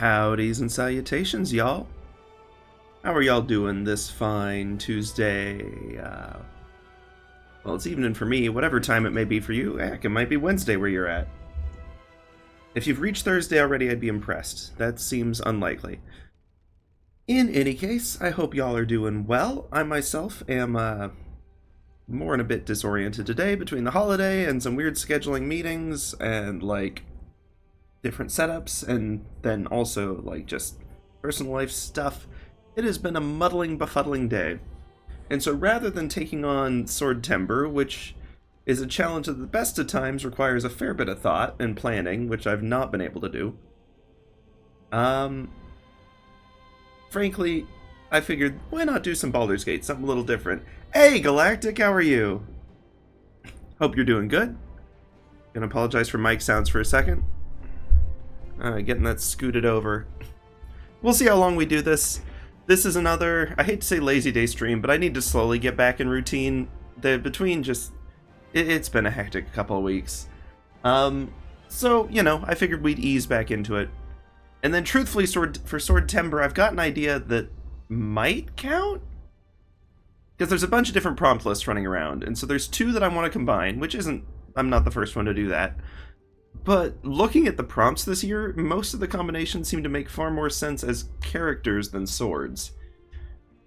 Howdies and salutations, y'all. How are y'all doing this fine Tuesday? Well, it's evening for me, whatever time it may be for you. Heck, it might be Wednesday where you're at. If you've reached Thursday already, I'd be impressed. That seems unlikely. In any case, I hope y'all are doing well. I myself am, more and a bit disoriented today between the holiday and some weird scheduling meetings and, different setups, and then also, just personal life stuff. It has been a muddling, befuddling day. And so rather than taking on Sword Timber, which is a challenge that at the best of times requires a fair bit of thought and planning, which I've not been able to do, frankly, I figured, why not do some Baldur's Gate, something a little different. Hey, Galactic, how are you? Hope you're doing good. Gonna apologize for mic sounds for a second. Getting that scooted over. We'll see how long we do this. This is another, I hate to say lazy day stream, but I need to slowly get back in routine. It's been a hectic couple of weeks. So, I figured we'd ease back into it. And then truthfully, for Sword Timber, I've got an idea that might count? Because there's a bunch of different prompt lists running around, and so there's two that I want to combine, I'm not the first one to do that. But looking at the prompts this year, most of the combinations seem to make far more sense as characters than swords.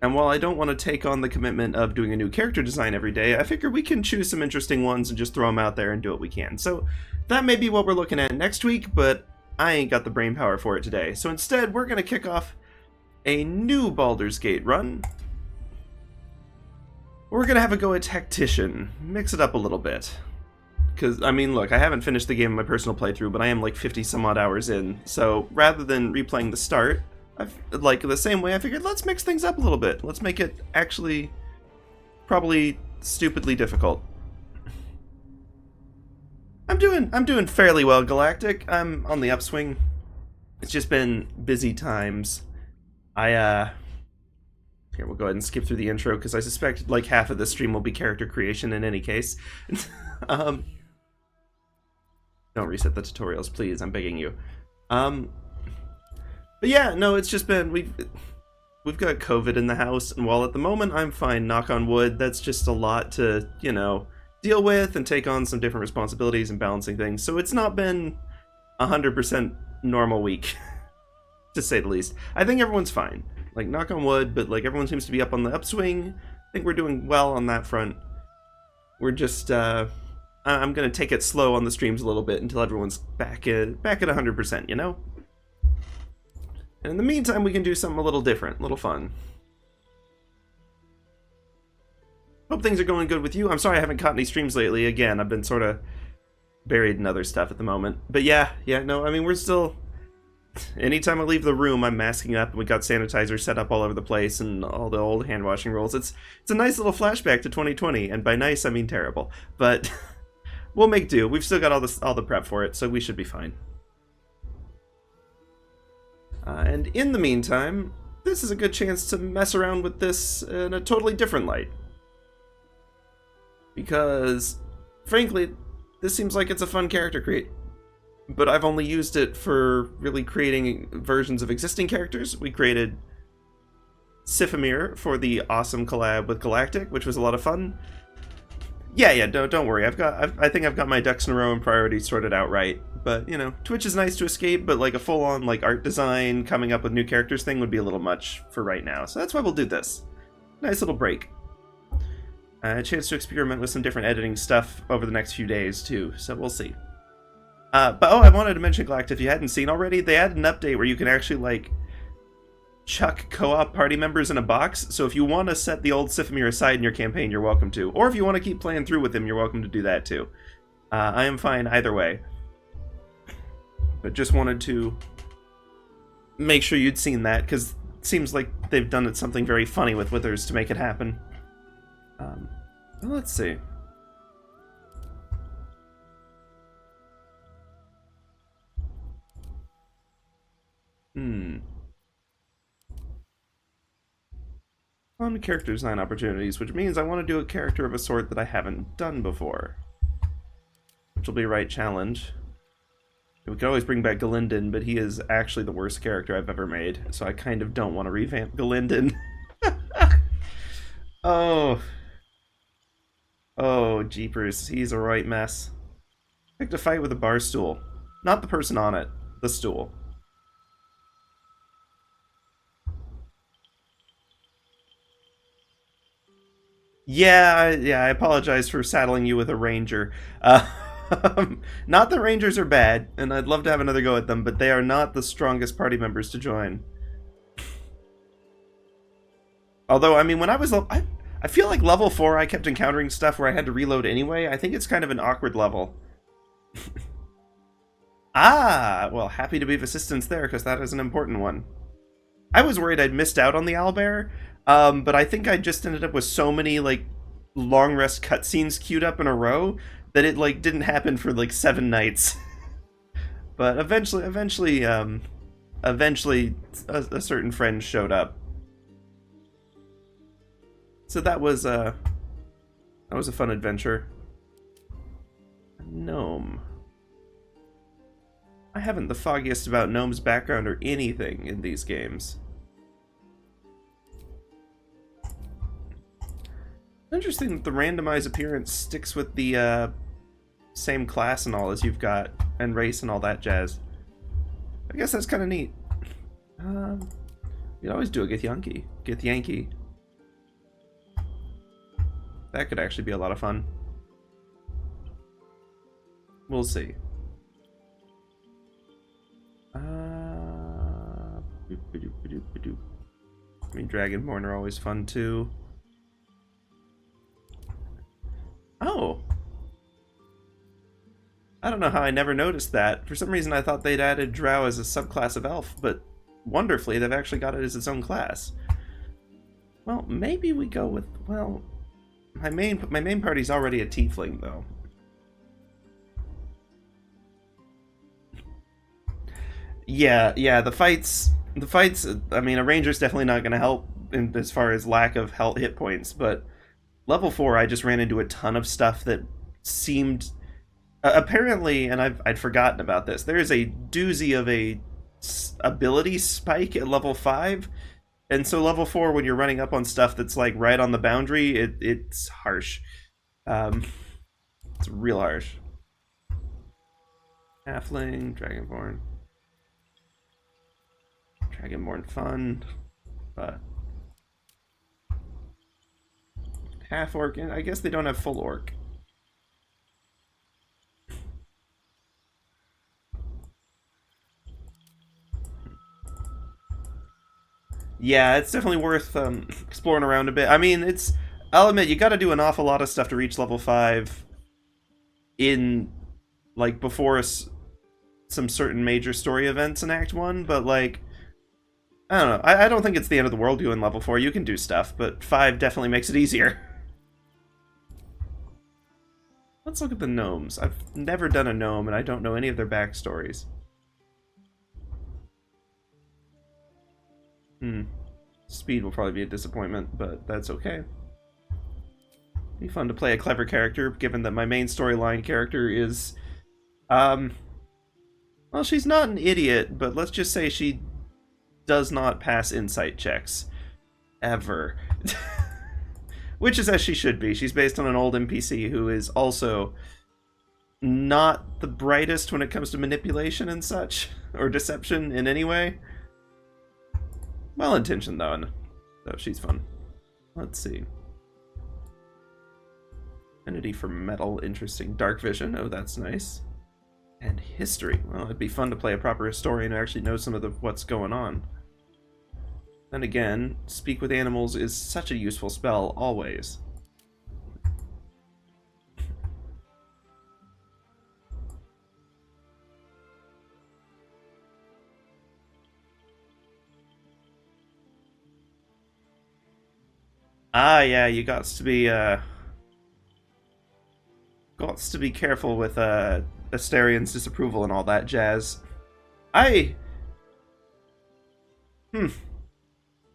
And while I don't want to take on the commitment of doing a new character design every day, I figure we can choose some interesting ones and just throw them out there and do what we can. So that may be what we're looking at next week, but I ain't got the brain power for it today. So instead, we're going to kick off a new Baldur's Gate run. We're going to have a go at Tactician, mix it up a little bit. Because, look, I haven't finished the game in my personal playthrough, but I am 50 some odd hours in. So rather than replaying the start, the same way I figured, let's mix things up a little bit. Let's make it actually probably stupidly difficult. I'm doing fairly well, Galactic. I'm on the upswing. It's just been busy times. Here, we'll go ahead and skip through the intro, because I suspect half of this stream will be character creation in any case. Don't reset the tutorials, please. I'm begging you. But yeah, no, it's just been we've got COVID in the house, and while at the moment I'm fine, knock on wood, that's just a lot to deal with and take on some different responsibilities and balancing things. So it's not been 100% normal week, to say the least. I think everyone's fine. Knock on wood, but everyone seems to be up on the upswing. I think we're doing well on that front. We're just I'm gonna take it slow on the streams a little bit until everyone's back at 100%, And in the meantime, we can do something a little different, a little fun. Hope things are going good with you. I'm sorry I haven't caught any streams lately. Again, I've been sort of buried in other stuff at the moment. But yeah, no, we're still... Anytime I leave the room, I'm masking up, and we got sanitizer set up all over the place and all the old hand washing rules. It's a nice little flashback to 2020, and by nice I mean terrible. But we'll make do. We've still got all the prep for it, so we should be fine. And in the meantime, this is a good chance to mess around with this in a totally different light. Because, frankly, this seems like it's a fun character create. But I've only used it for really creating versions of existing characters. We created Sifamir for the awesome collab with Galactic, which was a lot of fun. Yeah, don't worry. I think I've got my ducks in a row and priorities sorted out right. But, Twitch is nice to escape, but a full-on art design, coming up with new characters thing would be a little much for right now. So that's why we'll do this. Nice little break. A chance to experiment with some different editing stuff over the next few days, too. So we'll see. But I wanted to mention, Galactic, if you hadn't seen already, they added an update where you can actually, chuck co-op party members in a box. So if you want to set the old Sifamir aside in your campaign, you're welcome to. Or if you want to keep playing through with him, you're welcome to do that, too. I am fine either way. But just wanted to make sure you'd seen that, because it seems like they've done something very funny with Withers to make it happen. Let's see. Fun character design opportunities, which means I want to do a character of a sort that I haven't done before. Which will be a right challenge. We could always bring back Galindon, but he is actually the worst character I've ever made, so I kind of don't want to revamp Galindon. Oh. Oh, jeepers. He's a right mess. Picked a fight with a bar stool. Not the person on it, the stool. Yeah, I apologize for saddling you with a ranger. Not that rangers are bad, and I'd love to have another go at them, but they are not the strongest party members to join. Although, I mean, when I was... I feel like level 4 I kept encountering stuff where I had to reload anyway. I think it's kind of an awkward level. Ah! Well, happy to be of assistance there, because that is an important one. I was worried I'd missed out on the owlbear, but I think I just ended up with so many, like, long rest cutscenes queued up in a row that it, like, didn't happen for, like, 7 nights. But eventually, a certain friend showed up. So that was a fun adventure. A gnome. I haven't the foggiest about Gnome's background or anything in these games. Interesting that the randomized appearance sticks with the same class and all as you've got, and race and all that jazz. I guess that's kind of neat. You'd always do a Githyanki. That could actually be a lot of fun. We'll see. I mean, Dragonborn are always fun too. Oh! I don't know how I never noticed that. For some reason I thought they'd added Drow as a subclass of elf, but wonderfully they've actually got it as its own class. Well, maybe we go with... well... My main party's already a tiefling, though. Yeah, the fights, I mean, a ranger's definitely not going to help as far as lack of health hit points, but level 4 I just ran into a ton of stuff that seemed... apparently, and I'd forgotten about this, there is a doozy of a ability spike at level 5, and so level 4, when you're running up on stuff that's like right on the boundary, it's harsh. It's real harsh. Halfling, Dragonborn. Dragonborn fun, but half orc, and I guess they don't have full orc. Yeah, it's definitely worth exploring around a bit. I mean, I'll admit, you gotta do an awful lot of stuff to reach level 5 in, like, before some certain major story events in Act 1, but, like, I don't know. I don't think it's the end of the world doing level 4. You can do stuff, but 5 definitely makes it easier. Let's look at the gnomes. I've never done a gnome, and I don't know any of their backstories. Speed will probably be a disappointment, but that's okay. Be fun to play a clever character, given that my main storyline character is... well, she's not an idiot, but let's just say she does not pass insight checks. Ever. Which is as she should be. She's based on an old NPC who is also not the brightest when it comes to manipulation and such, or deception in any way. Well-intentioned, though, and so she's fun. Let's see. Affinity for metal, interesting. Dark vision, oh, that's nice. And history. Well, it'd be fun to play a proper historian who actually knows some of what's going on. Then again, speak with animals is such a useful spell, always. Ah, yeah, you got to be careful with Asterian's disapproval and all that jazz.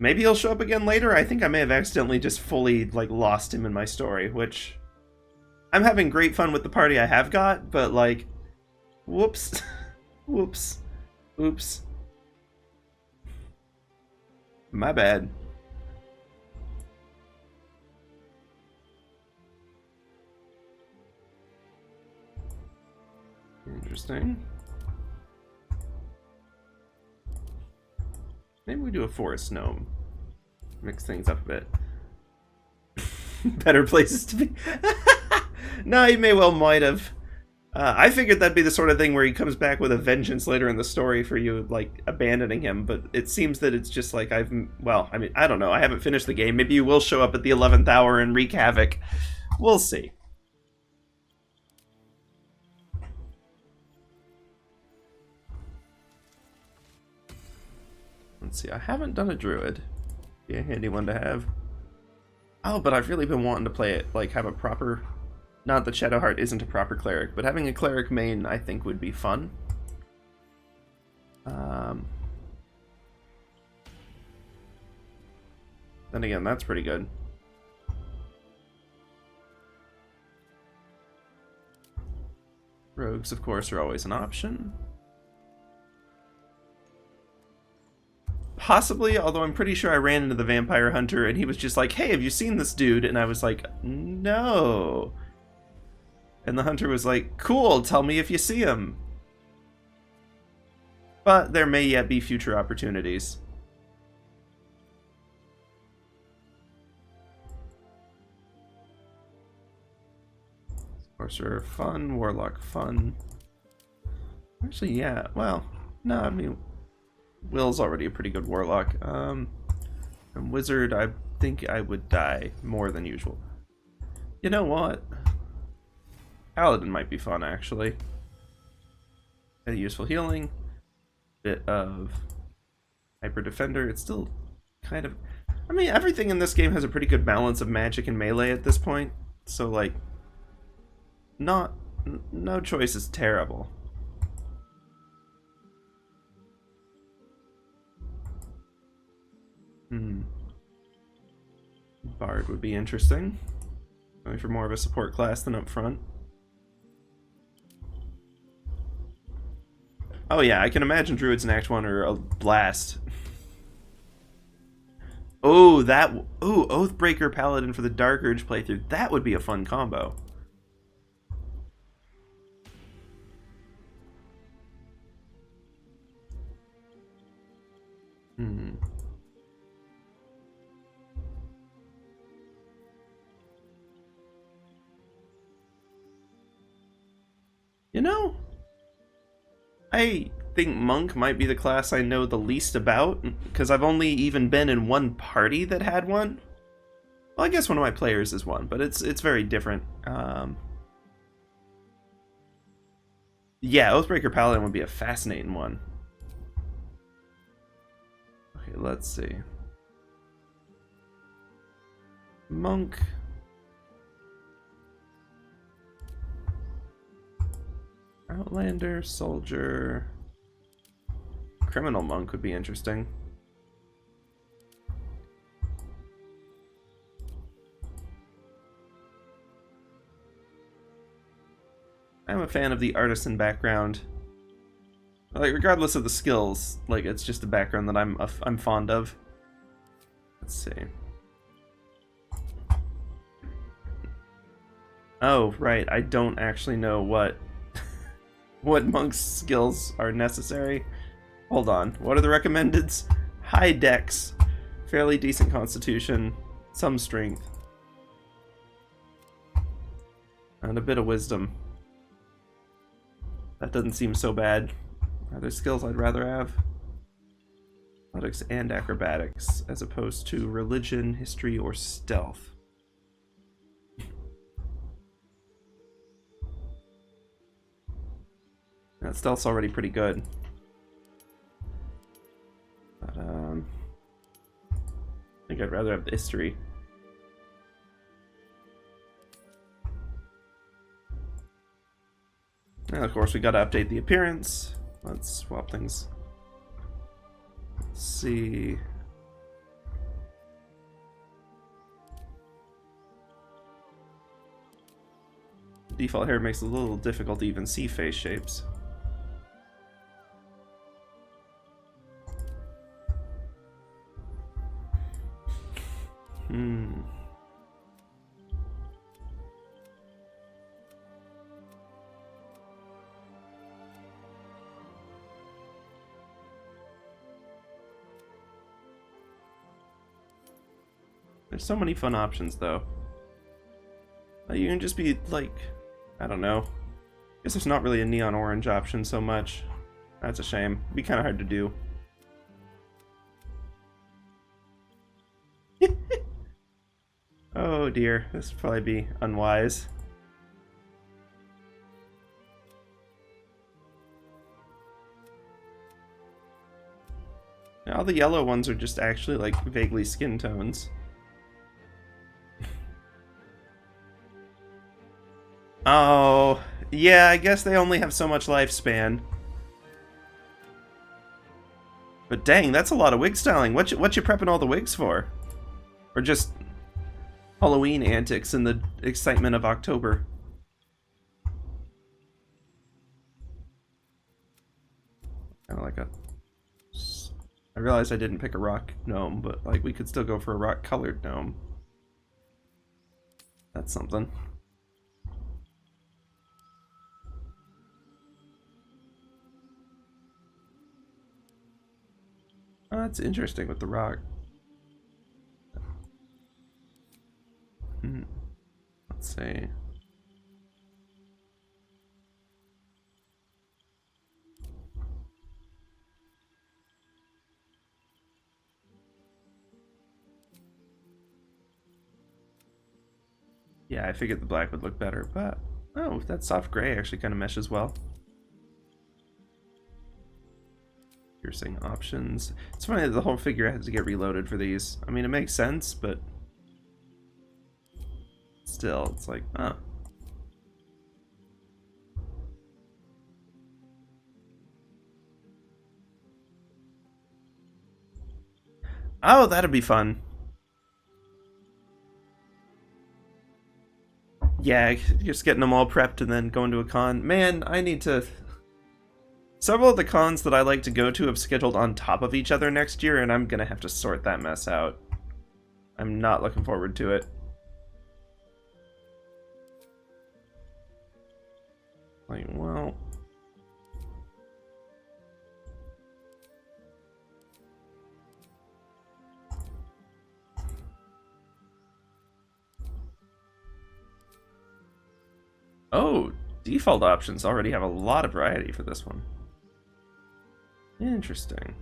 Maybe he'll show up again later. I think I may have accidentally just fully like lost him in my story, which I'm having great fun with the party I have got, but like, whoops. Whoops. Oops. My bad. Interesting. Maybe we do a forest gnome. Mix things up a bit. Better places to be. No, he might have. I figured that'd be the sort of thing where he comes back with a vengeance later in the story for you, like, abandoning him, but it seems that it's just like well, I mean, I don't know. I haven't finished the game. Maybe you will show up at the 11th hour and wreak havoc. We'll see. Let's see. I haven't done a druid. Be a handy one to have. Oh, but I've really been wanting to play it, like, have a proper... Not that Shadowheart isn't a proper cleric, but having a cleric main, I think, would be fun. Then again, that's pretty good. Rogues, of course, are always an option. Possibly, although I'm pretty sure I ran into the vampire hunter and he was just like, hey, have you seen this dude? And I was like, no. And the hunter was like, cool, tell me if you see him. But there may yet be future opportunities. Sorcerer, fun. Warlock, fun. Actually, yeah, well, no, I mean, Will's already a pretty good warlock. And wizard, I think I would die more than usual. You know what? Paladin might be fun, actually. A useful healing. Bit of hyper defender. It's still kind of... I mean, everything in this game has a pretty good balance of magic and melee at this point. So, like, no choice is terrible. Bard would be interesting. Going for more of a support class than up front. Oh yeah, I can imagine druids in Act 1 are a blast. Oh, Oathbreaker Paladin for the Dark Urge playthrough. That would be a fun combo. You know, I think Monk might be the class I know the least about, because I've only even been in one party that had one. Well, I guess one of my players is one, but it's very different. Yeah, Oathbreaker Paladin would be a fascinating one. Okay, let's see. Monk. Outlander, soldier, criminal monk would be interesting. I'm a fan of the artisan background. Like, regardless of the skills, like, it's just a background that I'm fond of. Let's see. Oh, right, I don't actually know what monk's skills are necessary. Hold on. What are the recommendeds? High dex, fairly decent constitution, some strength, and a bit of wisdom. That doesn't seem so bad. Are there skills I'd rather have? Athletics and acrobatics, as opposed to religion, history, or stealth. That stealth's already pretty good. But, I think I'd rather have the history. And of course we gotta update the appearance. Let's swap things. Let's see. Default here makes it a little difficult to even see face shapes. Hmm. There's so many fun options, though. You can just be, like, I don't know. I guess there's not really a neon orange option so much. That's a shame. It'd be kind of hard to do. Oh dear, this would probably be unwise. All the yellow ones are just actually, like, vaguely skin tones. Oh, yeah, I guess they only have so much lifespan. But dang, that's a lot of wig styling. What you prepping all the wigs for? Or just Halloween antics in the excitement of October? Kind of like a... I realized I didn't pick a rock gnome, but like we could still go for a rock colored gnome. That's something. Oh, that's interesting with the rock. Let's see. Yeah, I figured the black would look better, but oh, that soft gray actually kind of meshes well. Piercing options. It's funny that the whole figure has to get reloaded for these. I mean, it makes sense, but still, it's like, oh. Oh, that'd be fun. Yeah, just getting them all prepped and then going to a con. Man, I need to... Several of the cons that I like to go to have scheduled on top of each other next year, and I'm gonna have to sort that mess out. I'm not looking forward to it. Like, well... Oh, default options already have a lot of variety for this one. Interesting.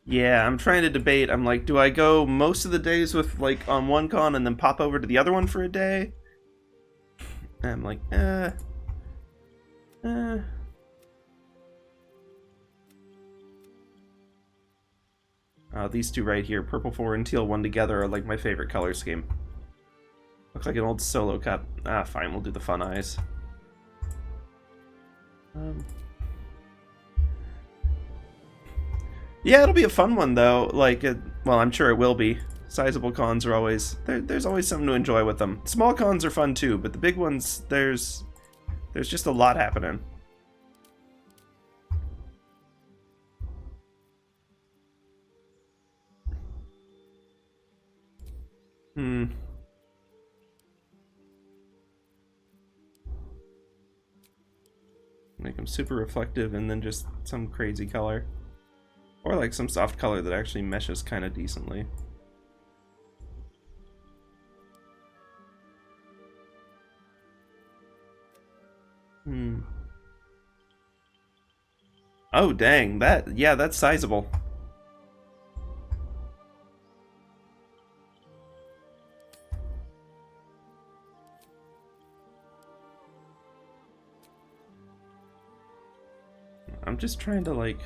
Yeah, I'm trying to debate. I'm like, do I go most of the days with, like, on one con and then pop over to the other one for a day? And I'm like, these two right here, purple 4 and teal 1 together, are like my favorite color scheme. Looks like an old solo cup. Ah, fine, we'll do the fun eyes. Yeah, it'll be a fun one though. Like, well, I'm sure it will be. Sizable cons are always there's always something to enjoy with them. Small cons are fun too, but the big ones, there's just a lot happening. Make them super reflective and then just some crazy color. Or like some soft color that actually meshes kind of decently. Oh, dang. Yeah, that's sizable. I'm just trying to, like,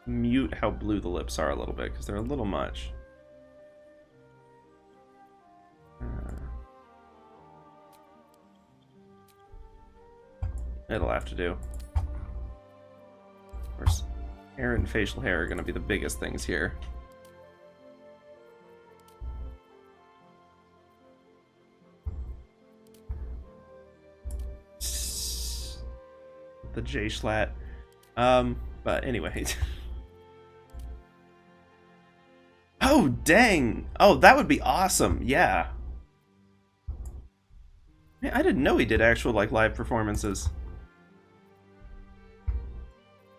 mute how blue the lips are a little bit, because they're a little much. It'll have to do. Of course, hair and facial hair are going to be the biggest things here. The J-Schlatt. But anyway. Oh, dang! Oh, that would be awesome, yeah. Man, I didn't know he did actual, like, live performances.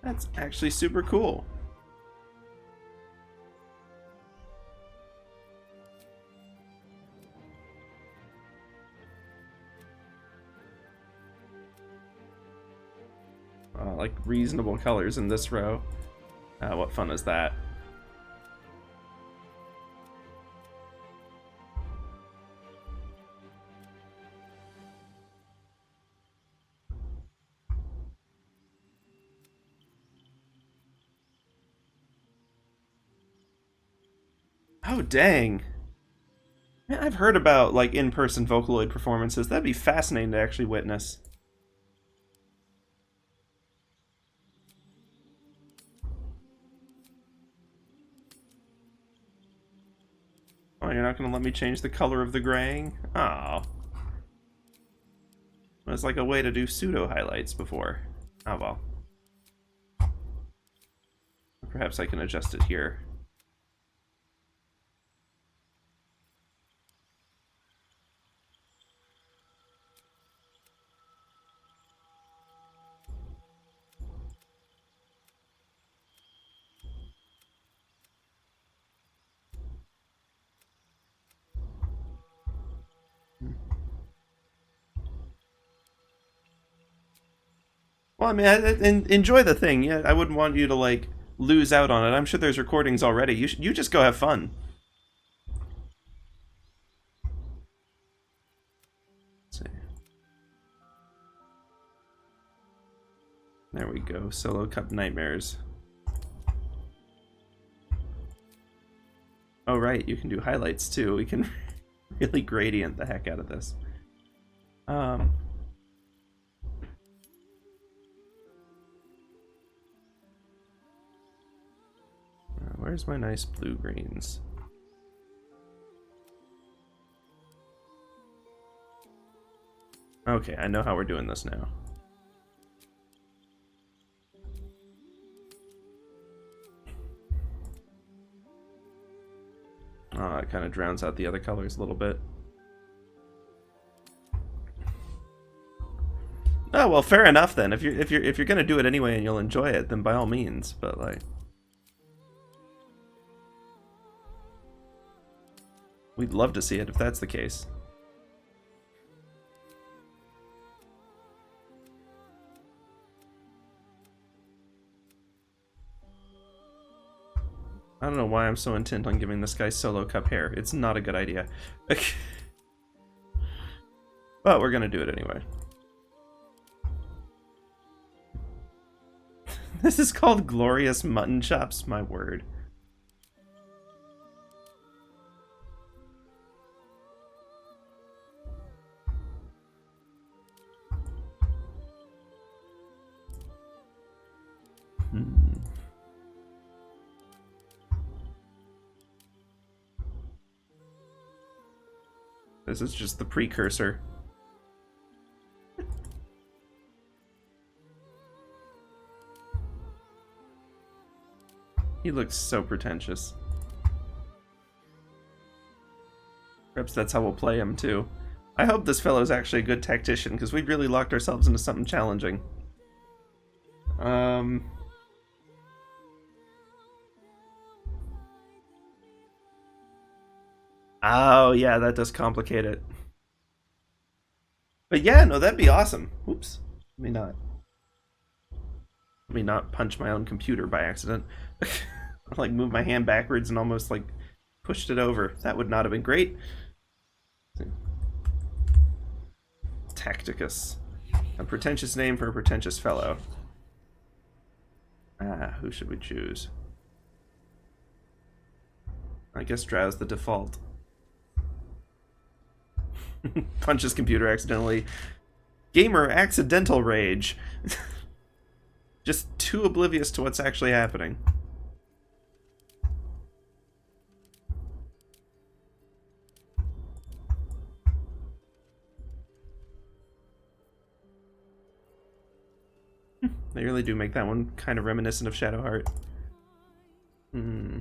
That's actually super cool. Like, reasonable colors in this row. What fun is that? Oh, dang. Man, I've heard about, like, in-person Vocaloid performances. That'd be fascinating to actually witness. Oh, you're not gonna let me change the color of the graying? Oh. It was like a way to do pseudo highlights before. Oh well. Perhaps I can adjust it here. Well, I mean, enjoy the thing. Yeah, I wouldn't want you to, like, lose out on it. I'm sure there's recordings already. You just go have fun. Let's see. There we go. Solo Cup Nightmares. Oh, right. You can do highlights, too. We can really gradient the heck out of this. Where's my nice blue-greens? Okay, I know how we're doing this now. Oh, it kind of drowns out the other colors a little bit. Oh well, fair enough then. If you're gonna do it anyway and you'll enjoy it, then by all means. But like, we'd love to see it if that's the case. I don't know why I'm so intent on giving this guy solo cup hair. It's not a good idea. But we're gonna do it anyway. This is called Glorious Mutton Chops, my word. This is just the precursor. He looks so pretentious. Perhaps that's how we'll play him, too. I hope this fellow's actually a good tactician, because we've really locked ourselves into something challenging. Oh, yeah, that does complicate it. But yeah, no, that'd be awesome. Oops. Let me not punch my own computer by accident. I, like, moved my hand backwards and almost, like, pushed it over. That would not have been great. Tacticus. A pretentious name for a pretentious fellow. Who should we choose? I guess Drow's the default. Punches computer accidentally. Gamer accidental rage. Just too oblivious to what's actually happening. They really do make that one kind of reminiscent of Shadowheart. Hmm.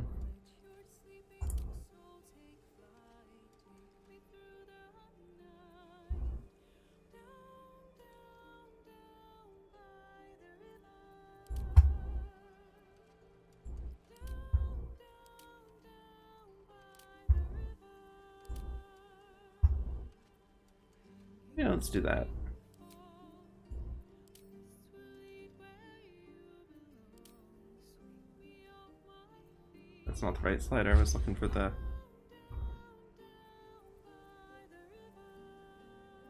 Yeah, let's do that. That's not the right slider. I was looking for the...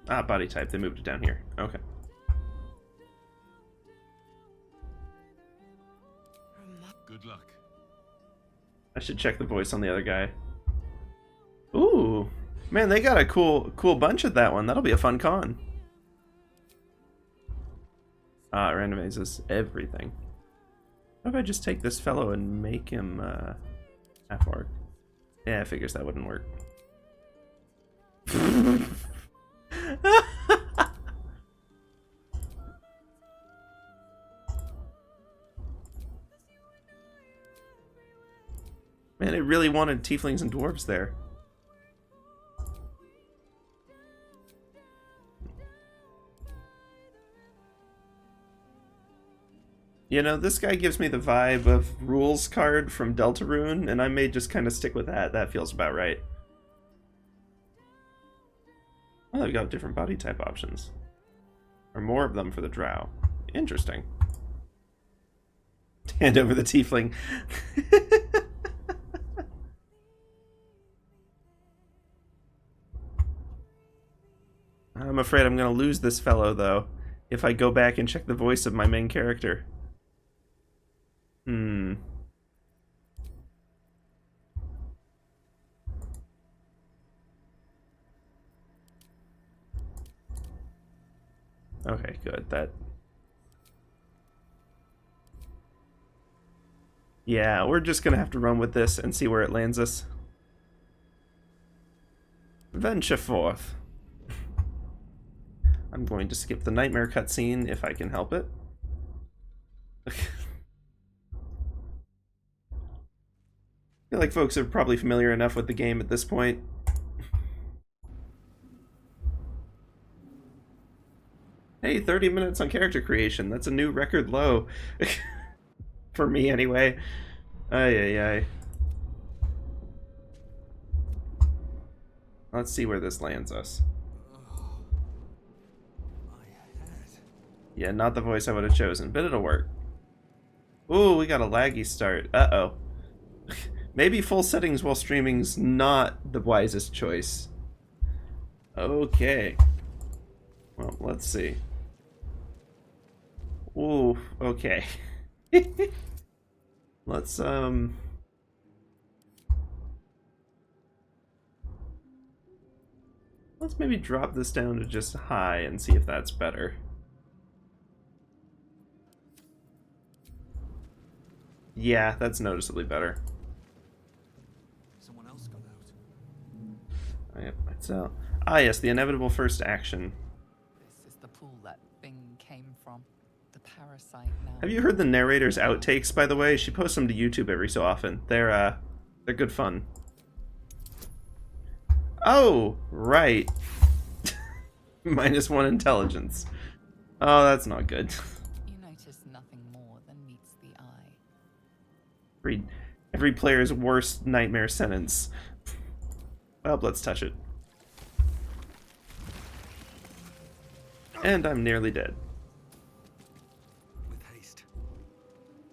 Ah, body type. They moved it down here. Okay. Good luck. I should check the voice on the other guy. Ooh. Man, they got a cool bunch at that one. That'll be a fun con. Ah, it randomizes everything. What if I just take this fellow and make him half orc? Yeah, I figures that wouldn't work. Man, it really wanted tieflings and dwarves there. You know, this guy gives me the vibe of rules card from Deltarune, and I may just kind of stick with that. That feels about right. Oh, they've got different body type options. Or more of them for the drow. Interesting. Hand over the tiefling. I'm afraid I'm going to lose this fellow, though, if I go back and check the voice of my main character. Hmm. Okay, good. Yeah, we're just gonna have to run with this and see where it lands us. Venture forth. I'm going to skip the nightmare cutscene if I can help it. I feel like folks are probably familiar enough with the game at this point. Hey, 30 minutes on character creation. That's a new record low. For me, anyway. Ay, ay, ay. Let's see where this lands us. Yeah, not the voice I would have chosen, but it'll work. Ooh, we got a laggy start. Uh-oh. Maybe full settings while streaming's not the wisest choice. Okay. Well, let's see. Ooh, okay. Let's maybe drop this down to just high and see if that's better. Yeah, that's noticeably better. Someone else got out. Yep, it's out. Ah, yes, the inevitable first action. This is the pool that thing came from. The parasite now. Have you heard the narrator's outtakes, by the way? She posts them to YouTube every so often. They're good fun. Oh, right. -1 intelligence. Oh, that's not good. You notice nothing more than meets the eye. Every player's worst nightmare sentence. Well, let's touch it. And I'm nearly dead. With haste.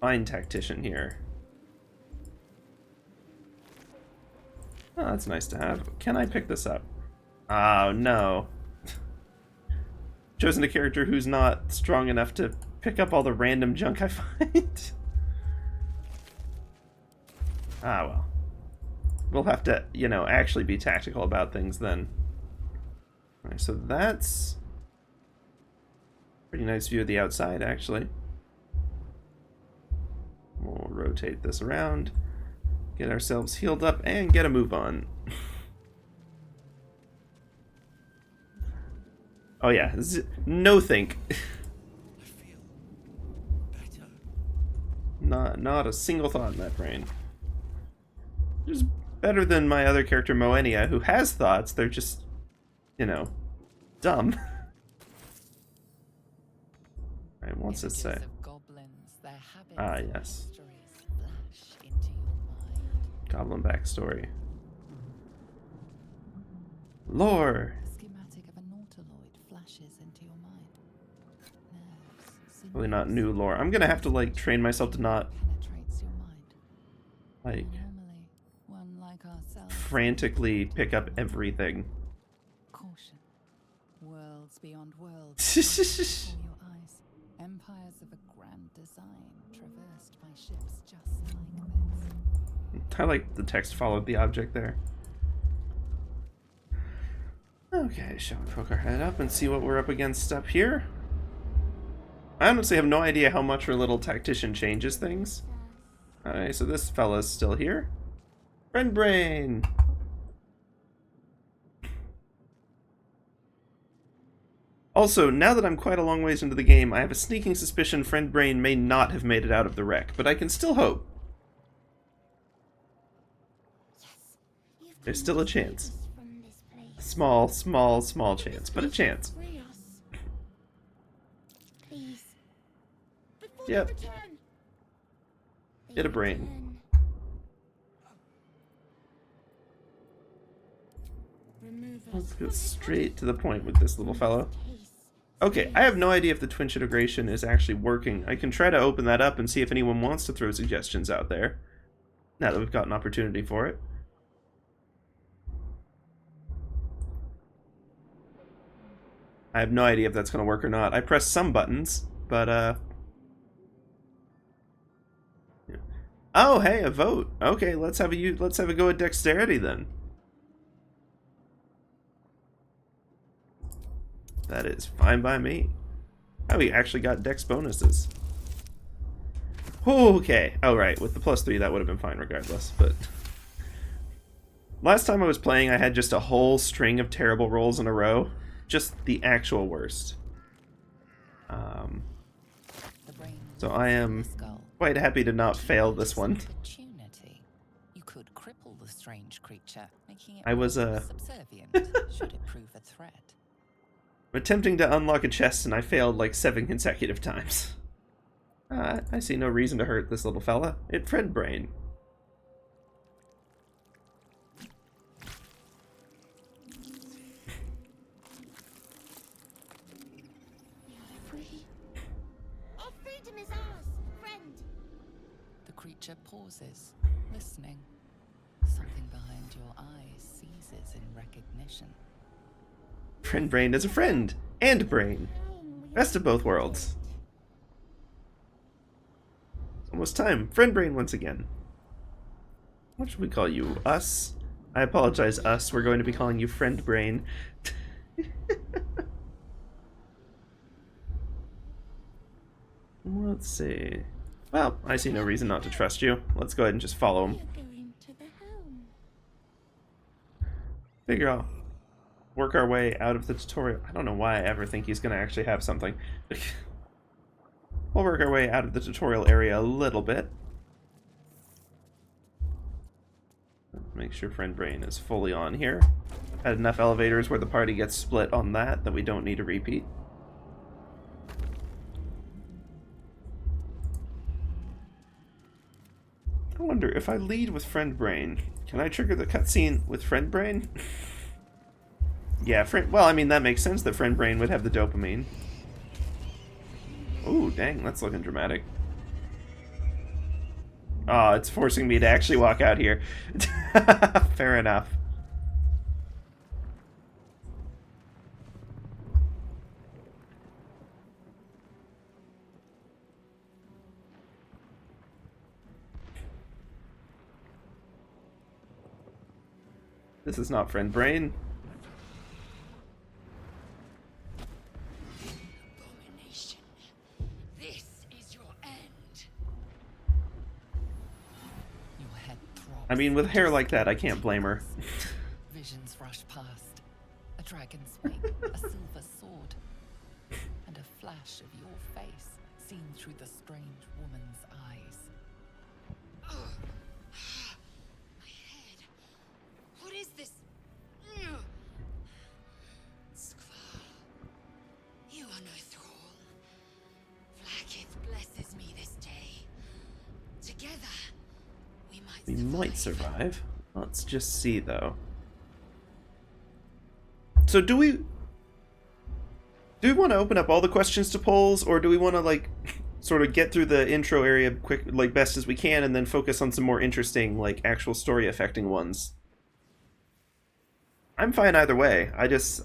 Fine tactician here. Oh, that's nice to have. Can I pick this up? Oh, no. Chosen a character who's not strong enough to pick up all the random junk I find. Ah, well. We'll have to, you know, actually be tactical about things then. Alright, so that's pretty nice view of the outside, actually. We'll rotate this around, get ourselves healed up, and get a move on. Oh yeah, no think. Not a single thought in that brain. Which is better than my other character, Moenia, who has thoughts. They're just, you know, dumb. Alright, what's it say? Ah, yes. Goblin backstory. Lore! Schematic of a nautiloid flashes into your mind. Nerves, Really not new lore. I'm gonna have to, like, train myself to not, penetrates your mind. like, Normally, one like ourselves. frantically pick up everything. Caution. Worlds beyond worlds before your eyes. Empires of a grand design traversed by ships just like this. I like the text followed the object there. Okay, shall we poke our head up and see what we're up against up here? I honestly have no idea how much our little tactician changes things. Alright, so this fella's still here. Friend Brain! Also, now that I'm quite a long ways into the game, I have a sneaking suspicion Friend Brain may not have made it out of the wreck, but I can still hope. There's still a chance. A small, small, small chance, but a chance. Yep. Get a brain. Let's go straight to the point with this little fellow. Okay, I have no idea if the Twitch integration is actually working. I can try to open that up and see if anyone wants to throw suggestions out there. Now that we've got an opportunity for it. I have no idea if that's going to work or not. I pressed some buttons, but, yeah. Oh, hey, a vote. Okay, let's have a go at dexterity then. That is fine by me. Oh, we actually got dex bonuses. Okay. Oh, right. With the +3, that would have been fine regardless, but... Last time I was playing, I had just a whole string of terrible rolls in a row. Just the actual worst. So I am quite happy to not fail this one. You could cripple the strange creature, making it I was subservient should it prove a threat. Attempting to unlock a chest and I failed like 7 consecutive times. I see no reason to hurt this little fella. It Friend Brain. The creature pauses, listening. Something behind your eyes seizes in recognition. Friend Brain is a friend and brain. Best of both worlds. It's almost time. Friend Brain once again. What should we call you? Us? I apologize, us. We're going to be calling you Friend Brain. Let's see. Well, I see no reason not to trust you. Let's go ahead and just follow him. Figure out. Work our way out of the tutorial. I don't know why I ever think he's going to actually have something. We'll work our way out of the tutorial area a little bit. Make sure Friend Brain is fully on here. Had enough elevators where the party gets split on that we don't need a repeat. I wonder, if I lead with Friend Brain, can I trigger the cutscene with Friend Brain? Yeah, well, I mean, that makes sense that Friend Brain would have the dopamine. Ooh, dang, that's looking dramatic. Oh, it's forcing me to actually walk out here. Fair enough. This is not Friend Brain. Abomination. This is your end. Your head throbs. I mean, with hair like that, I can't blame her. Visions rush past. A dragon's wing, a silver sword, and a flash of your face seen through the strange woman's eyes. My head. What is this? Skvar. You are no thrall. Vlaakith blesses me this day. Together, We might survive. Let's just see, though. So do we want to open up all the questions to polls, or do we want to, like, sort of get through the intro area quick, like, best as we can, and then focus on some more interesting, like, actual story affecting ones? I'm fine either way.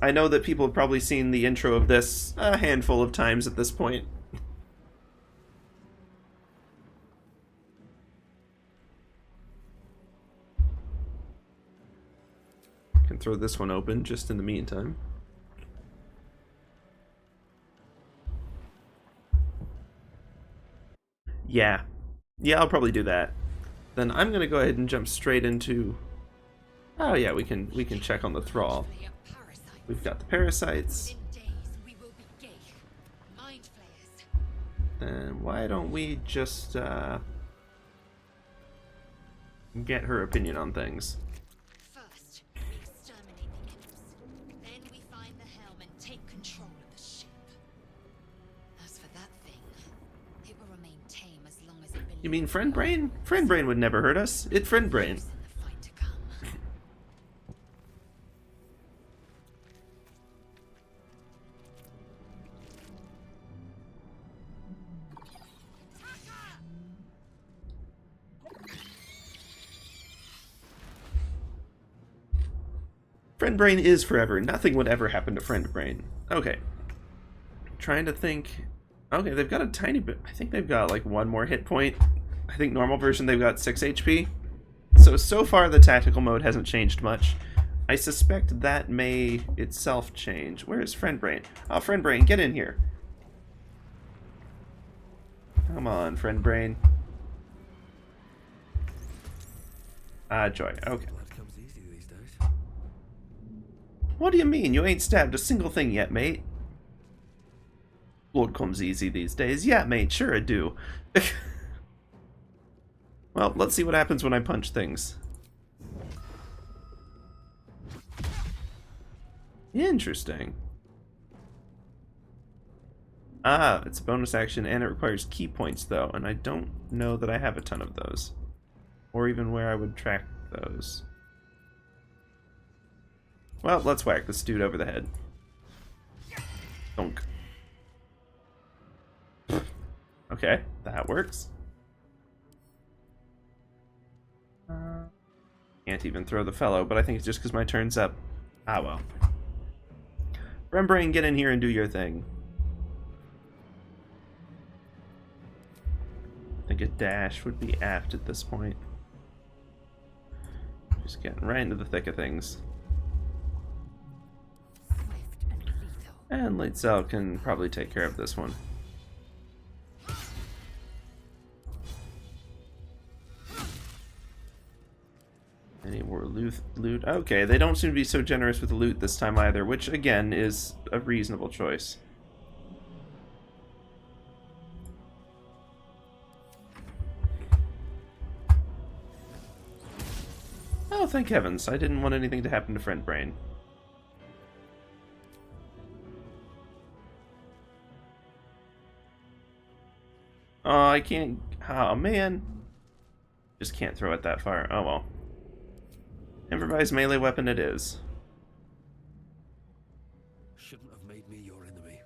I know that people have probably seen the intro of this a handful of times at this point. Can throw this one open just in the meantime. Yeah, I'll probably do that. Then I'm gonna go ahead and jump straight into. Oh yeah, we can check on the thrall. We've got the parasites. Then why don't we just get her opinion on things? First, we exterminate the imps. Then we find the helm and take control of the ship. As for that thing, it will remain tame as long as it believes. You mean friend brain? Friend brain would never hurt us. It's friend brain. In the fight to come. Friend brain is forever. Nothing would ever happen to friend brain. Okay. Trying to think. Okay, they've got a tiny bit. I think they've got like one more hit point. I think normal version they've got 6 HP. So far the tactical mode hasn't changed much. I suspect that may itself change. Where is friend brain? Oh, friend brain, get in here. Come on, friend brain. Joy. Okay. Blood comes easy these days. What do you mean? You ain't stabbed a single thing yet, mate. Blood comes easy these days. Yeah, mate, sure I do. Well, let's see what happens when I punch things. Interesting. Ah, it's a bonus action and it requires key points, though, and I don't know that I have a ton of those. Or even where I would track those. Well, let's whack this dude over the head. Donk. Okay, that works. Can't even throw the fellow, but I think it's just because my turn's up. Ah, well. Rembrain, get in here and do your thing. I think a dash would be apt at this point. Just getting right into the thick of things. Swift and lethal. And Late Cell can probably take care of this one. Any more loot? Okay, they don't seem to be so generous with loot this time either, which again is a reasonable choice. Oh, thank heavens. I didn't want anything to happen to Friend Brain. Oh, I can't... Oh, man. Just can't throw it that far. Oh, well. Improvised melee weapon it is. Shouldn't have made me your enemy.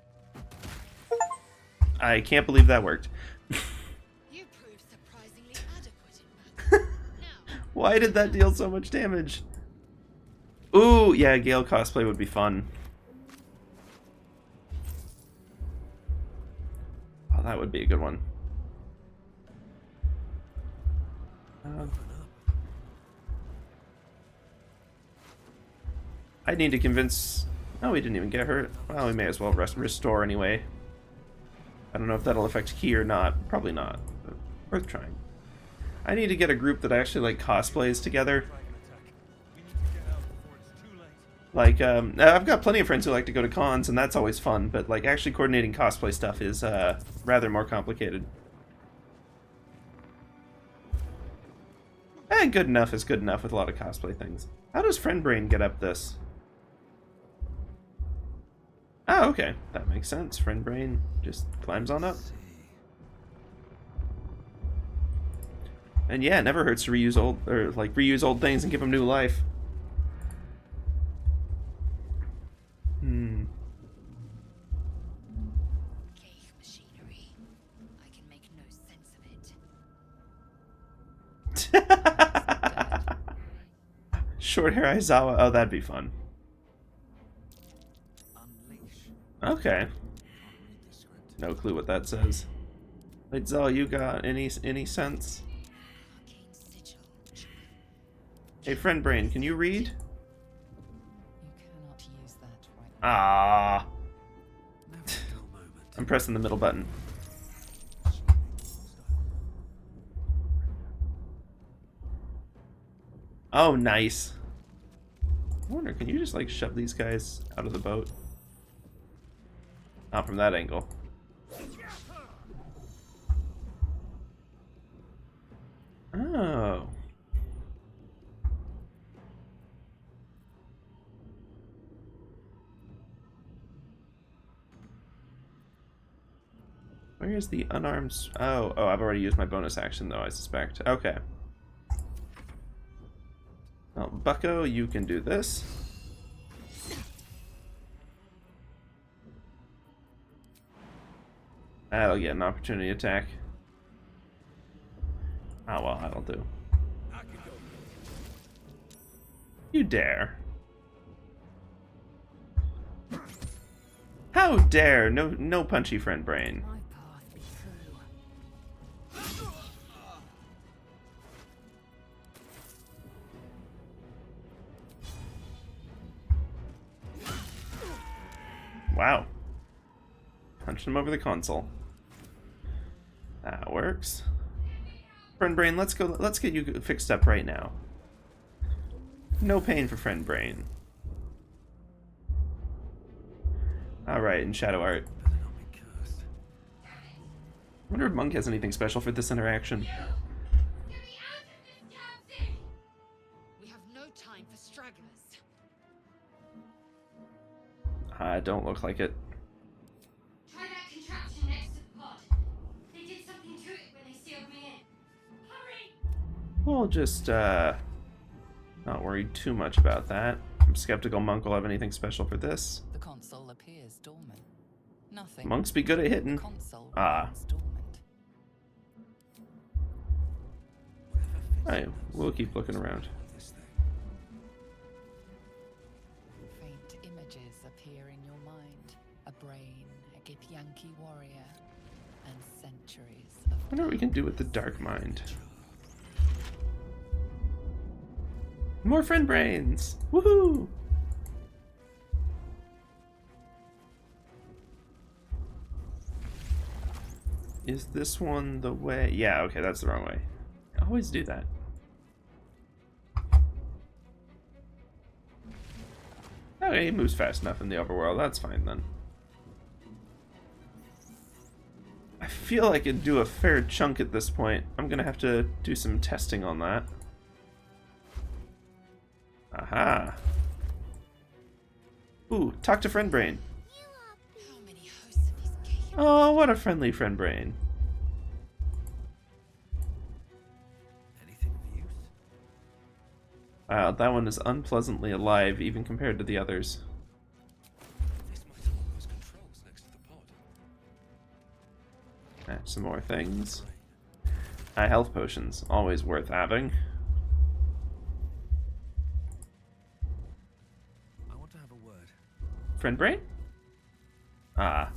I can't believe that worked. You proved surprisingly adequate in battle. Now, Why did that deal so much damage? Ooh, yeah, Gale cosplay would be fun. Oh, that would be a good one. I need to convince... Oh, we didn't even get hurt. Well, we may as well restore anyway. I don't know if that'll affect Key or not. Probably not, but worth trying. I need to get a group that actually, like, cosplays together. Like, I've got plenty of friends who like to go to cons, and that's always fun, but, like, actually coordinating cosplay stuff is, rather more complicated. Good enough is good enough with a lot of cosplay things. How does Friend Brain get up this? Oh, okay. That makes sense. Friend Brain just climbs on up. And yeah, it never hurts to reuse old things and give them new life. Cave machinery. I can make no sense of it. Short hair Aizawa. Oh, that'd be fun. Unleash. Okay. Can't read the script. No clue what that says. Wait, Zell, you got any sense? Arcane sigil. Hey, Friend Brain, can you read? You cannot use that right now. Ah. Never a dull moment. I'm pressing the middle button. Oh, nice. I wonder, can you just like shove these guys out of the boat? Not from that angle. Oh. Where is the unarmed... Oh, I've already used my bonus action, though, I suspect. Okay. Well, Bucko, you can do this. That'll get an opportunity attack. Oh, well, that'll do. I could go. You dare. How dare! No punchy Friend Brain. My path be through. Wow. Punched him over the console. That works. Friend Brain, let's go. Let's get you fixed up right now. No pain for Friend Brain. Alright, and Shadow Art. Better not be cursed. I wonder if Monk has anything special for this interaction. Get me out of this damn thing! We have no time for stragglers. Don't look like it. Try that contraption next to the pod. They did something to it when they sealed me in. Hurry! We'll just, not worry too much about that. I'm skeptical Monk will have anything special for this. The console appears dormant. Nothing. Monks be good at The hitting. console Ah. remains dormant. Whatever fits Alright, we'll keep looking around. this thing. Faint images appear in your mind. A brain, a Githyanki warrior, and centuries of I wonder what we can do with the Dark Mind. More Friend Brains! Woohoo! Is this one the way? Yeah, okay, that's the wrong way. I always do that. Okay, he moves fast enough in the overworld. That's fine then. I feel I could do a fair chunk at this point. I'm gonna have to do some testing on that. Aha. Ooh, talk to Friend Brain. How many hosts of these caves? Oh, what a friendly Friend Brain. Anything of use? Wow, that one is unpleasantly alive even compared to the others. This might unlock those controls next to the pod. Some more things. Brain. High health potions, always worth having. I want to have a word. Friend Brain? Ah.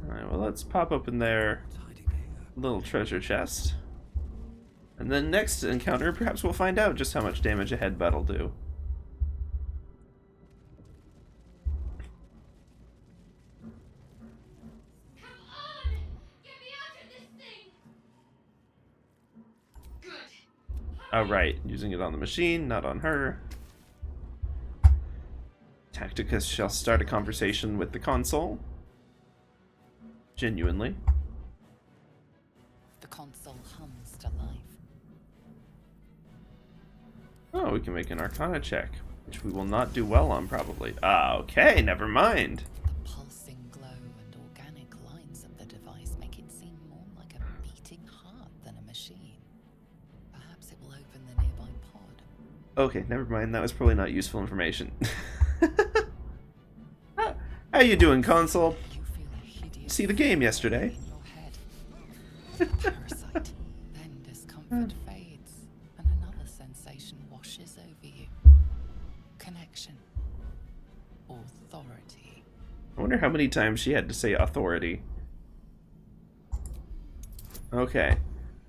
Alright, well let's pop open their What's hiding here? little treasure chest. And then next encounter, perhaps we'll find out just how much damage a headbutt will do. Come on! Get me out of this thing! Good. Oh, right. Using it on the machine, not on her. Tacticus shall start a conversation with the console. Genuinely. The console hums to life. Oh, we can make an Arcana check, which we will not do well on, probably. Ah, okay, never mind. The pulsing glow and organic lines of the device make it seem more like a beating heart than a machine. Perhaps it will open the nearby pod. Okay, never mind. That was probably not useful information. How you doing, console? You feel a hideous See the game yesterday? in your head. Parasite. Then discomfort fades, and another sensation washes over you. Connection. Authority. I wonder how many times she had to say authority. Okay.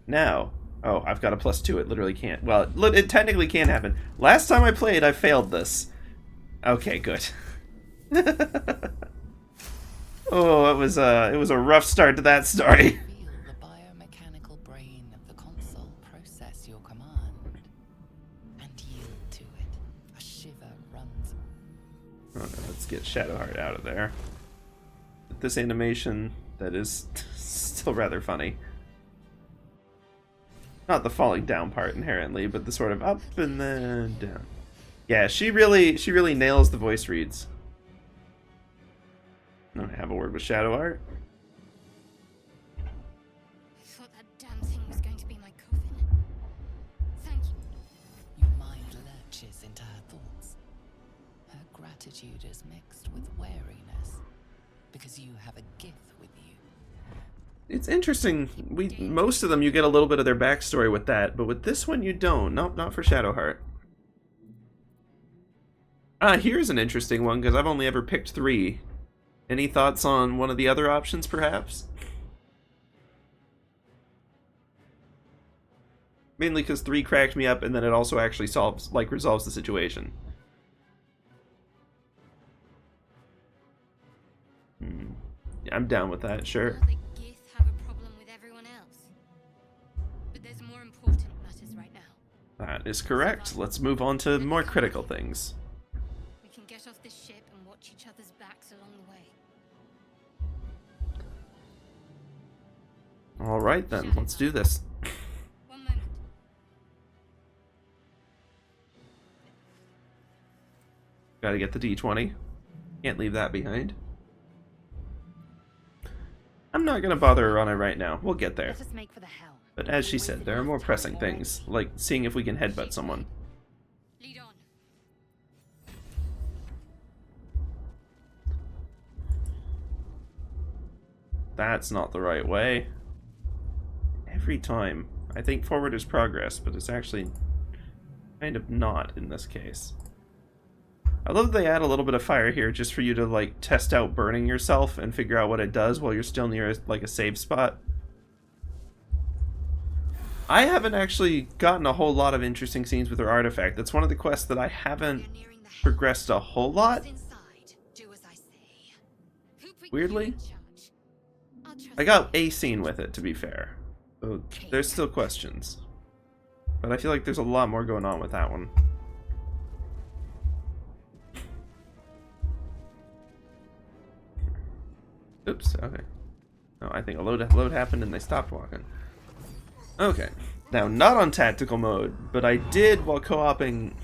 Now. Oh, I've got a +2. It literally can't. Well, it technically can happen. Last time I played, I failed this. Okay, good. Oh, it was a rough start to that story. Feel the biomechanical brain of the console process your command and yield to it. A shiver runs. Okay, let's get Shadowheart out of there. This animation that is still rather funny. Not the falling down part inherently, but the sort of up and then down. Yeah, she really nails the voice reads. I'm gonna have a word with Shadowheart. I thought that damn thing was going to be my coffin. Thank you. Your mind lurches into her thoughts. Her gratitude is mixed with wariness because you have a gift with you. It's interesting. Most of them you get a little bit of their backstory with that, but with this one you don't. Nope, not for Shadowheart. Here's an interesting one because I've only ever picked 3. Any thoughts on one of the other options, perhaps? Mainly because 3 cracked me up, and then it also actually resolves the situation. I'm down with that, sure. Well, the Gith have a problem with everyone else. But there's more important matters right now. That is correct. Let's move on to more critical things. We can get off this ship and watch each other's backs along the way. Alright then, let's do this. One moment. Gotta get the D20. Can't leave that behind. I'm not gonna bother her on it right now. We'll get there. Let us make for the helm. But as she said, there are more pressing things, like seeing if we can headbutt someone. Lead on. That's not the right way. Every time. I think forward is progress, but it's actually kind of not in this case. I love that they add a little bit of fire here just for you to like test out burning yourself and figure out what it does while you're still near like a save spot. I haven't actually gotten a whole lot of interesting scenes with her artifact. That's one of the quests that I haven't We're nearing the helm. progressed a whole lot. What's inside? Do as I say. Who put Weirdly, you in charge? I'll trust I got a scene with it, to be fair. But there's still questions. But I feel like there's a lot more going on with that one. Oops, okay. No, I think a load happened and they stopped walking. Okay. Now, not on tactical mode, but I did, while co-oping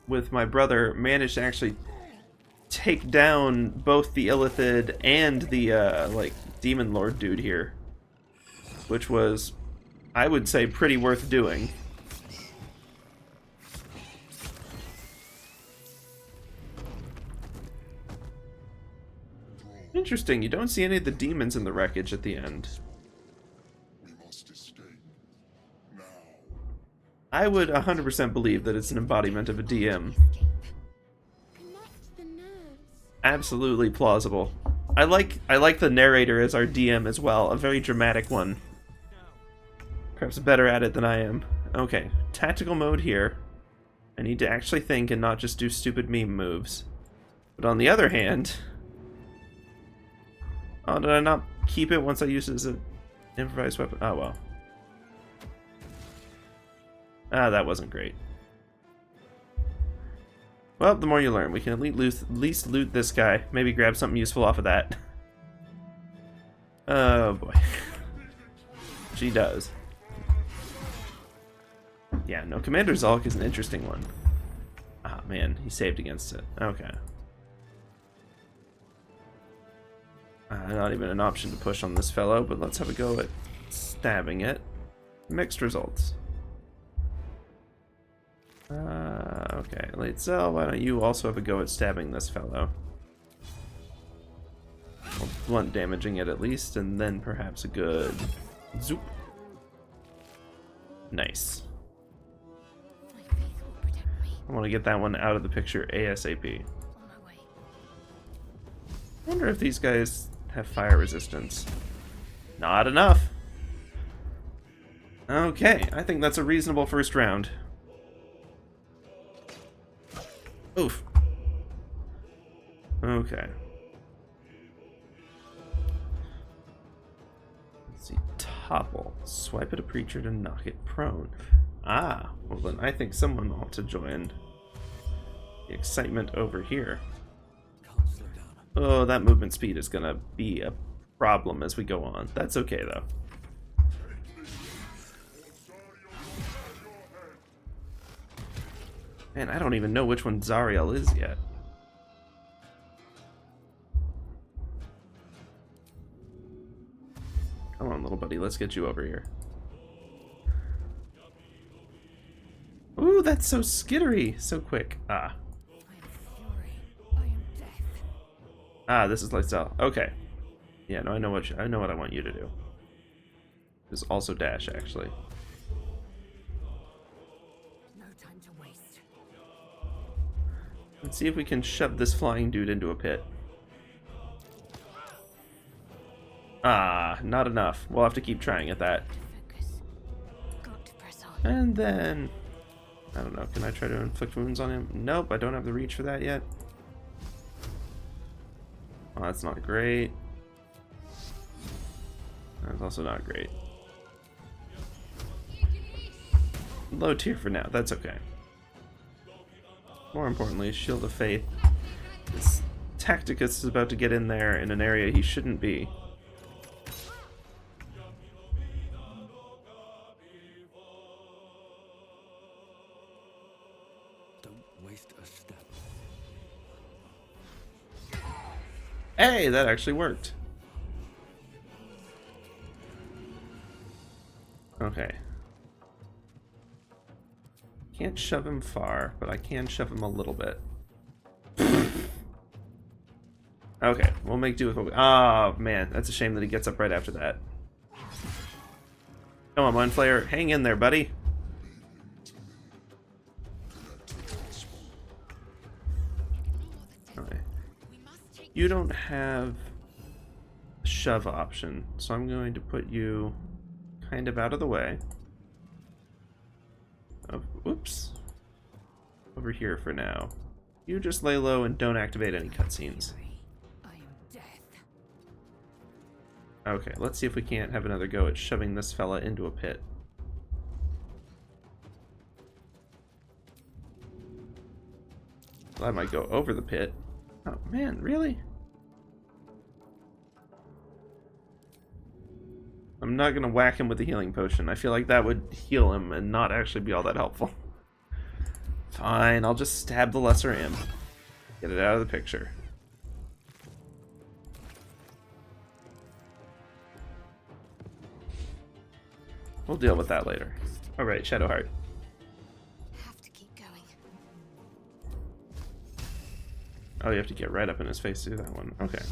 with my brother, manage to actually take down both the Illithid and the, like, Demon Lord dude here. Which was, I would say, pretty worth doing. Interesting, you don't see any of the demons in the wreckage at the end. We must escape. Now. I would 100% believe that it's an embodiment of a DM. Escape. Connect the nerves. Absolutely plausible. I like the narrator as our DM as well, a very dramatic one. Perhaps better at it than I am. Okay, tactical mode here. I need to actually think and not just do stupid meme moves. But on the other hand... Oh, did I not keep it once I used it as an improvised weapon? Oh, well. Ah, that wasn't great. Well, the more you learn. We can at least loot this guy. Maybe grab something useful off of that. Oh, boy. She does. Yeah, no, Commander Zalk is an interesting one. Ah, man, he saved against it. Okay. Not even an option to push on this fellow, but let's have a go at stabbing it. Mixed results. Okay, late cell, why don't you also have a go at stabbing this fellow? Well, blunt damaging it at least, and then perhaps a good zoop. Nice. My faith will protect me. I want to get that one out of the picture ASAP. On my way. I wonder if these guys have fire resistance. Not enough. Okay, I think that's a reasonable first round. Oof. Okay. Let's see. Topple. Swipe at a preacher to knock it prone. Ah, well then I think someone ought to join the excitement over here. Can't slow down. Oh, that movement speed is gonna be a problem as we go on. That's okay though. Man, I don't even know which one Zariel is yet. Come on, little buddy, let's get you over here. Ooh, that's so skittery, so quick. Ah. I am fury. I am death. Ah, this is Lightstyle. Okay. Yeah, no, I know what I want you to do. There's also dash, actually. No time to waste. Let's see if we can shove this flying dude into a pit. Ah, not enough. We'll have to keep trying at that. Focus. Got to press on. And then... I don't know, can I try to inflict wounds on him? Nope, I don't have the reach for that yet. Oh, that's not great. That's also not great. Low tier for now, that's okay. More importantly, Shield of Faith. This Tacticus is about to get in there in an area he shouldn't be. Don't waste a step. Hey, that actually worked. Okay. Can't shove him far, but I can shove him a little bit. Okay, we'll make do with what we... Oh, man, that's a shame that he gets up right after that. Come on, Mind Flayer, hang in there, buddy. Okay. You don't have a shove option, so I'm going to put you kind of out of the way. Oh, oops. Over here for now. You just lay low and don't activate any cutscenes. I am death. Okay, let's see if we can't have another go at shoving this fella into a pit. Well, that might go over the pit. Oh man, really? I'm not gonna whack him with the healing potion. I feel like that would heal him and not actually be all that helpful. Fine, I'll just stab the lesser imp. Get it out of the picture. We'll deal with that later. Alright, Shadowheart. Have to keep going. Oh, you have to get right up in his face to do that one. Okay.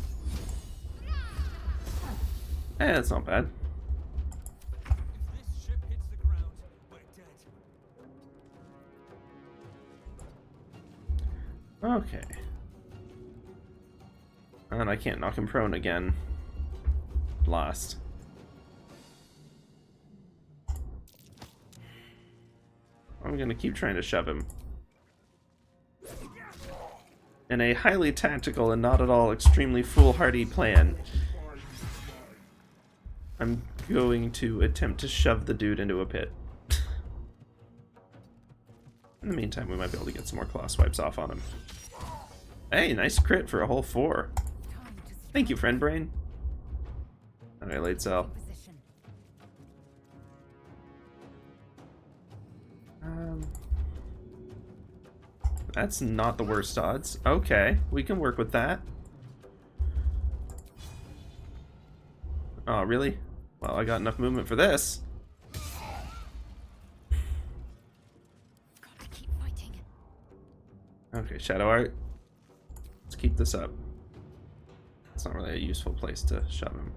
Eh, that's not bad. If this ship hits the ground, we're dead. Okay. And I can't knock him prone again. Lost. I'm gonna keep trying to shove him. In a highly tactical and not at all extremely foolhardy plan, I'm going to attempt to shove the dude into a pit. In the meantime, we might be able to get some more claw swipes off on him. Hey, nice crit for a whole 4. Thank you, friend brain. Alright, late cell. Position. That's not the worst odds. Okay, we can work with that. Oh, really? Well, I got enough movement for this. Gotta keep fighting. Okay, Shadow Art. Let's keep this up. It's not really a useful place to shove him.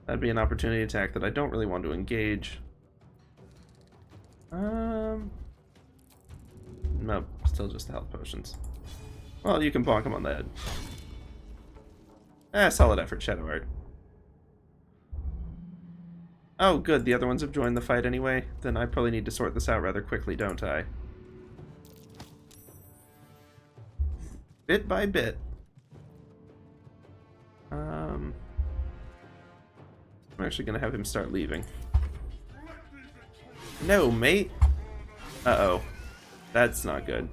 That'd be an opportunity attack that I don't really want to engage. Nope, still just the health potions. Well, you can bonk him on the head. Solid effort, Shadow Art. Oh, good, the other ones have joined the fight anyway. Then I probably need to sort this out rather quickly, don't I? Bit by bit. I'm actually gonna have him start leaving. No, mate! Uh-oh. That's not good.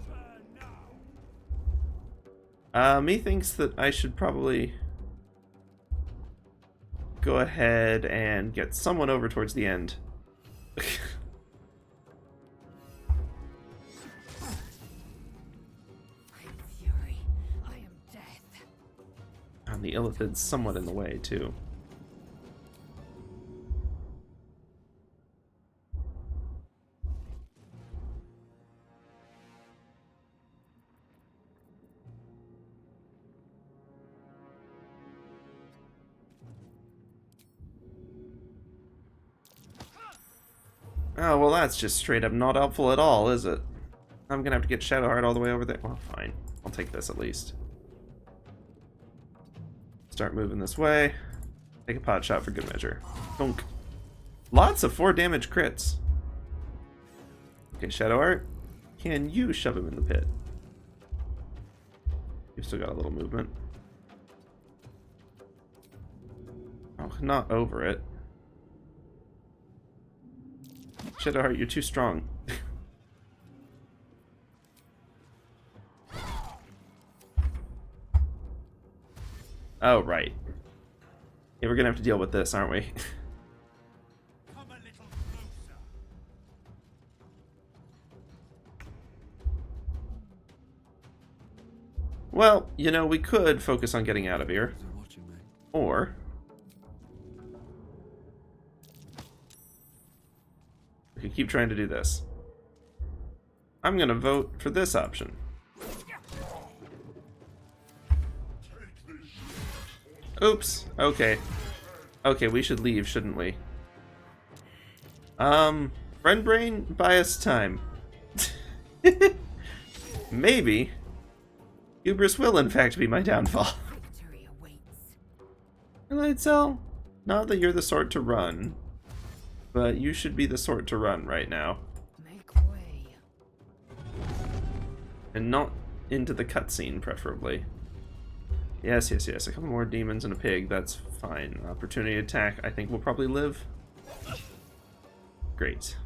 Me thinks that I should probably go ahead and get someone over towards the end. I am fury. I am death. And the Illithid's somewhat in the way, too. Oh, well, that's just straight up not helpful at all, is it? I'm gonna have to get Shadowheart all the way over there. Well, fine. I'll take this at least. Start moving this way. Take a pot shot for good measure. Thunk. Lots of 4 damage crits. Okay, Shadowheart. Can you shove him in the pit? You've still got a little movement. Oh, not over it. Shadowheart, you're too strong. Oh, right. Yeah, we're gonna have to deal with this, aren't we? Come a little closer. Well, you know, we could focus on getting out of here. They're watching me. Or we could keep trying to do this. I'm gonna vote for this option. Oops. Okay. Okay, we should leave, shouldn't we? Friend brain bias time. Maybe. Hubris will in fact be my downfall. Victory awaits. Light Cell, not that you're the sort to run, but you should be the sort to run right now. Make way. And not into the cutscene, preferably. Yes, yes, yes. A couple more demons and a pig. That's fine. Opportunity attack, I think we'll probably live. Great.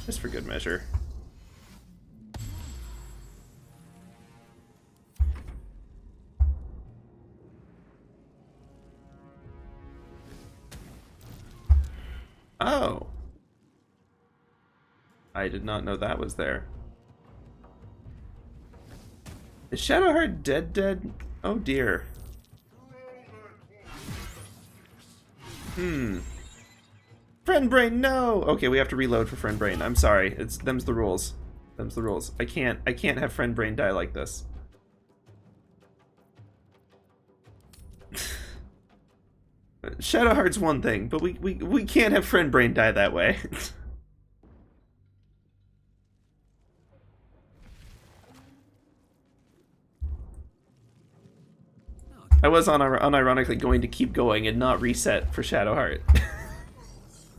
Just for good measure. Oh. I did not know that was there. Is Shadowheart dead? Oh dear. Friend brain, no! Okay, we have to reload for friend brain. I'm sorry. Them's the rules. Them's the rules. I can't have friend brain die like this. Shadowheart's one thing, but we can't have friend brain die that way. I was unironically going to keep going and not reset for Shadowheart.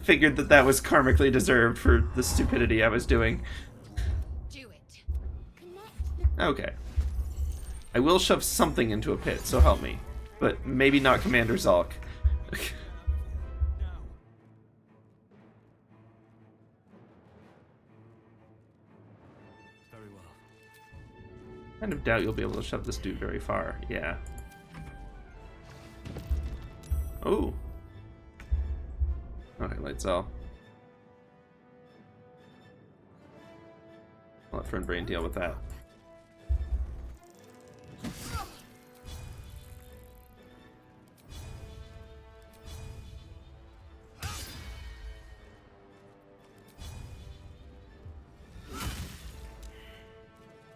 Figured that was karmically deserved for the stupidity I was doing. Do it. Connect the Okay. I will shove something into a pit, so help me. But maybe not Commander Zalk. Very well. Kind of doubt you'll be able to shove this dude very far. Yeah. Oh. Okay, lights out. let Friend Brain deal with that.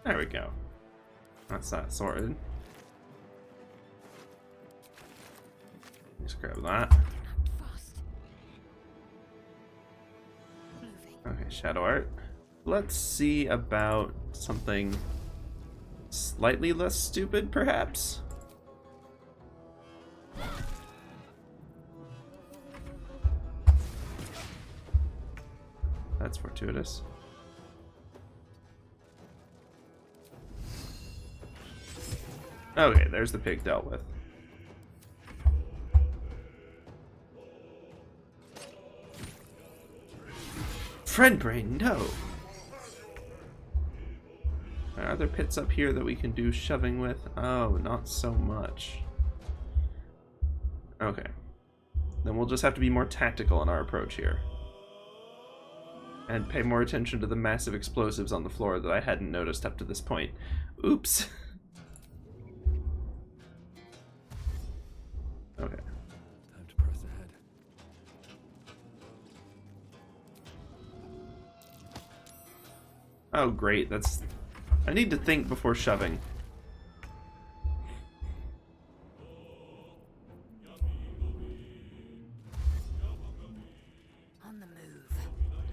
There we go. That's that sorted. Just grab that. Frost. Moving. Okay, shadow art. Let's see about something slightly less stupid, perhaps? That's fortuitous. Okay, there's the pig dealt with. Friend Brain, no! Are there pits up here that we can do shoving with? Oh, not so much. Okay. Then we'll just have to be more tactical in our approach here. And pay more attention to the massive explosives on the floor that I hadn't noticed up to this point. Oops! Okay. Time to press ahead. Oh, great. That's... I need to think before shoving. On the move.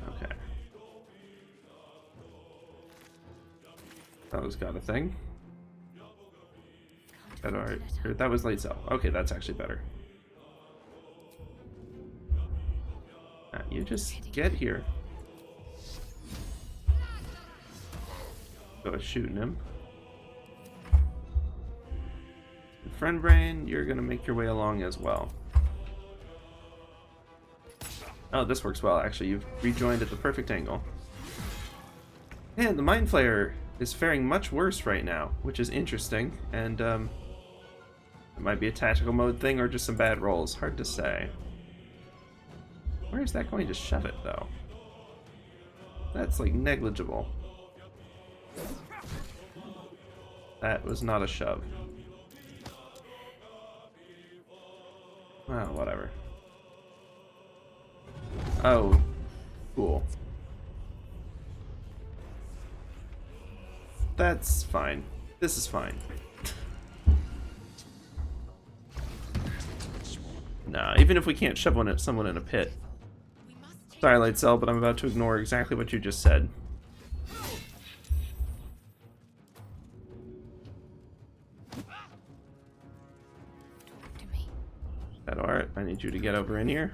Okay. That was got a thing. Alright, that was late cell. Okay, that's actually better. You just get here. Go shooting him. Friend Brain, you're gonna make your way along as well. Oh, this works well, actually. You've rejoined at the perfect angle. And the Mind Flayer is faring much worse right now, which is interesting, and it might be a tactical mode thing or just some bad rolls. Hard to say. Where is that going to shove it, though? That's, like, negligible. That was not a shove. Well, whatever. Oh, cool. That's fine. This is fine. Nah, even if we can't shove one at someone in a pit. Sorry, Light Cell, but I'm about to ignore exactly what you just said. Talk to me. That art, I need you to get over in here.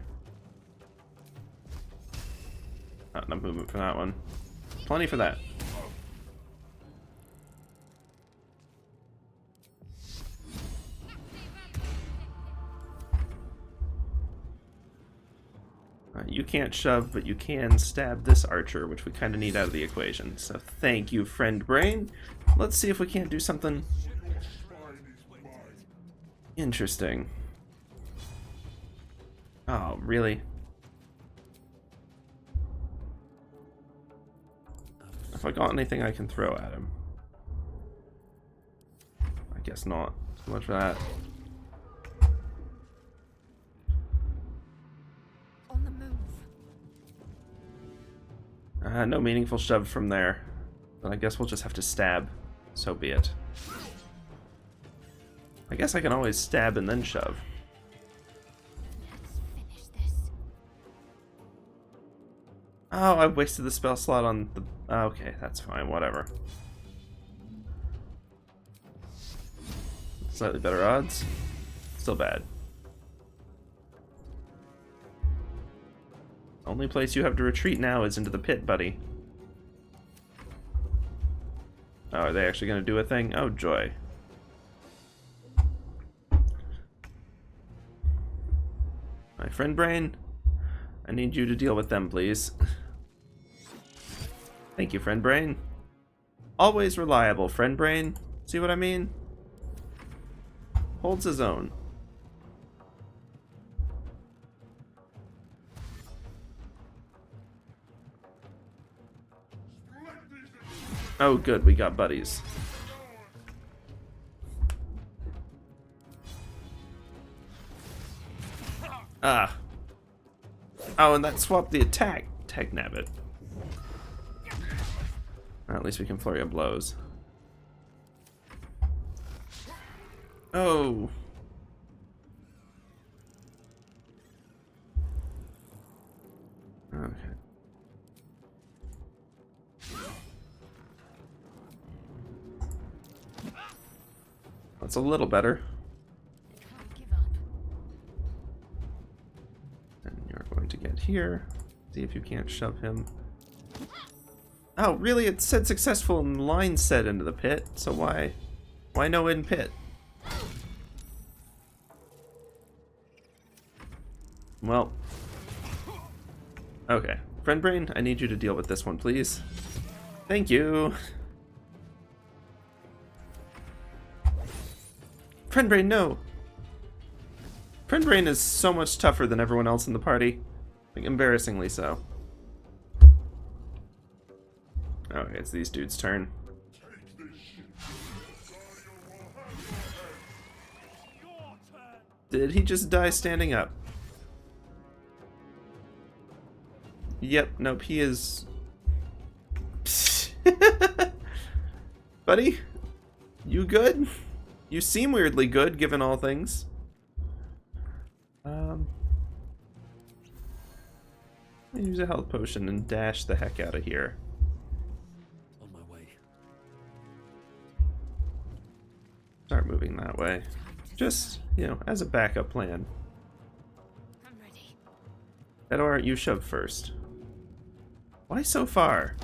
Not enough movement for that one. Plenty for that. You can't shove, but you can stab this archer, which we kind of need out of the equation. So thank you, Friend Brain. Let's see if we can't do something interesting. Oh, really? If I got anything I can throw at him. I guess not. So much for that. On the move. No meaningful shove from there. But I guess we'll just have to stab. So be it. I guess I can always stab and then shove. Let's finish this. Oh, I wasted the spell slot on the... Okay, that's fine, whatever. Slightly better odds. Still bad. Only place you have to retreat now is into the pit, buddy. Oh, are they actually going to do a thing? Oh, joy. My Friend Brain, I need you to deal with them, please. Thank you, Friend Brain. Always reliable, Friend Brain. See what I mean? Holds his own. Oh, good, we got buddies. Ah. Oh, and that swapped the attack. Tag nabbit. At least we can flurry of blows. Oh. Okay. That's a little better. Can't give up. And you're going to get here. See if you can't shove him. Oh, really? It said successful and line set into the pit, so why no in pit? Well. Okay. Friend Brain, I need you to deal with this one, please. Thank you. Friend Brain, no. Friend Brain is so much tougher than everyone else in the party. Like, embarrassingly so. Okay, it's these dudes' turn. Did he just die standing up? Yep, nope, he is... Buddy? You good? You seem weirdly good, given all things. Use a health potion and dash the heck out of here. On my way. Start moving that way. Just, you know, as a backup plan. I'm ready. Edward, you shove first. Why so far?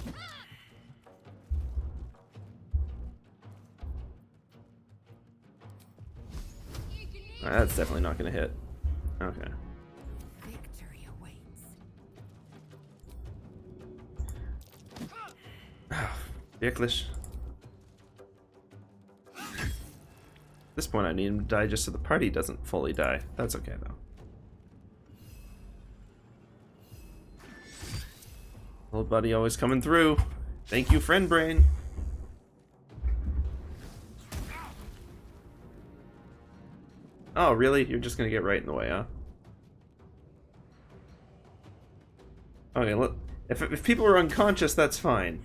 That's definitely not gonna hit. Okay. Victory awaits. Wirklich. At this point I need him to die just so the party doesn't fully die. That's okay though. Little buddy always coming through. Thank you, Friend Brain. Oh, really? You're just gonna get right in the way, huh? Okay, look. If people are unconscious, that's fine.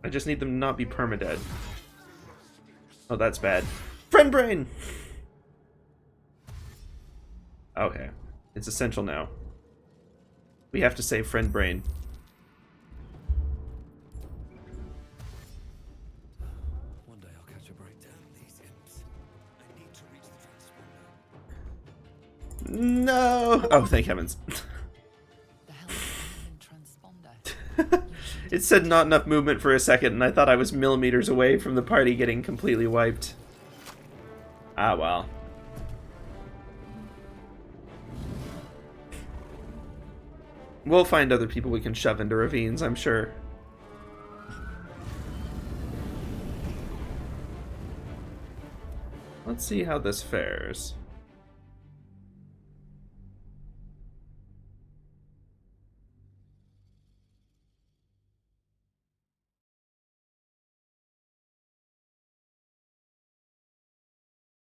I just need them to not be permadead. Oh, that's bad. Friend Brain! Okay. It's essential now. We have to save Friend Brain. One day I'll catch a breakdown. These imps. I need to reach the transponder. No! Oh, thank heavens. The hell is the transponder? It said not enough movement for a second, and I thought I was millimeters away from the party getting completely wiped. Ah, well. We'll find other people we can shove into ravines, I'm sure. Let's see how this fares.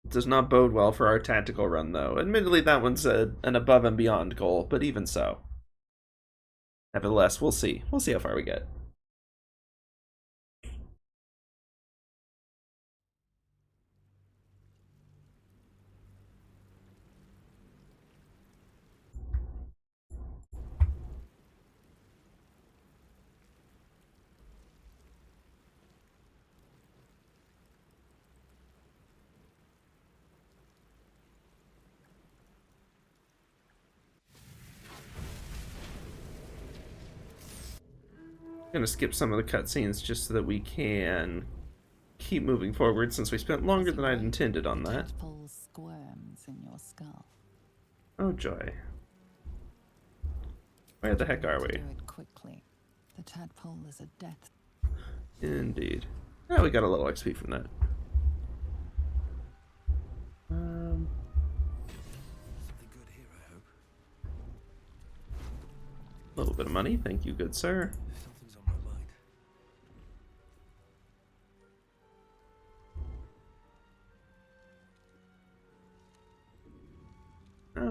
Does not bode well for our tactical run, though. Admittedly, that one's an above and beyond goal, but even so. Nevertheless, we'll see. We'll see how far we get. I'm gonna skip some of the cutscenes just so that we can keep moving forward, since we spent longer than I'd intended on that. Tadpole squirms in your skull. Oh joy. Where the heck are we? Do it quickly. The tadpole is a death. Indeed. Oh, we got a little XP from that. Something good here, I hope. A little bit of money, thank you, good sir. Something's on my mind.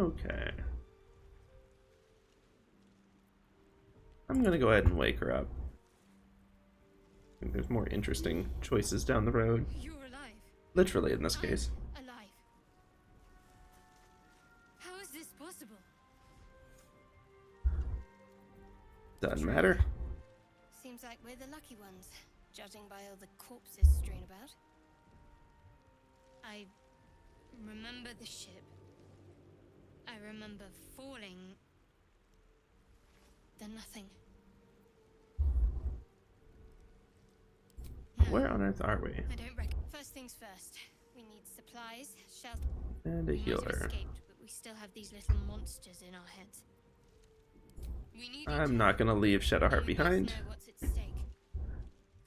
Okay. I'm gonna go ahead and wake her up. I think there's more interesting choices down the road. You're alive. Literally, in this case. Alive. How is this possible? Doesn't matter. Seems like we're the lucky ones, judging by all the corpses strewn about. I remember the ship. I remember falling. Then nothing. No, Where on earth are we? I don't reckon. First things first, we need supplies, shelter. And a We might have healer. escaped, but we still have these little monsters in our heads. We need I'm not gonna leave Shadowheart behind. Know what's at stake.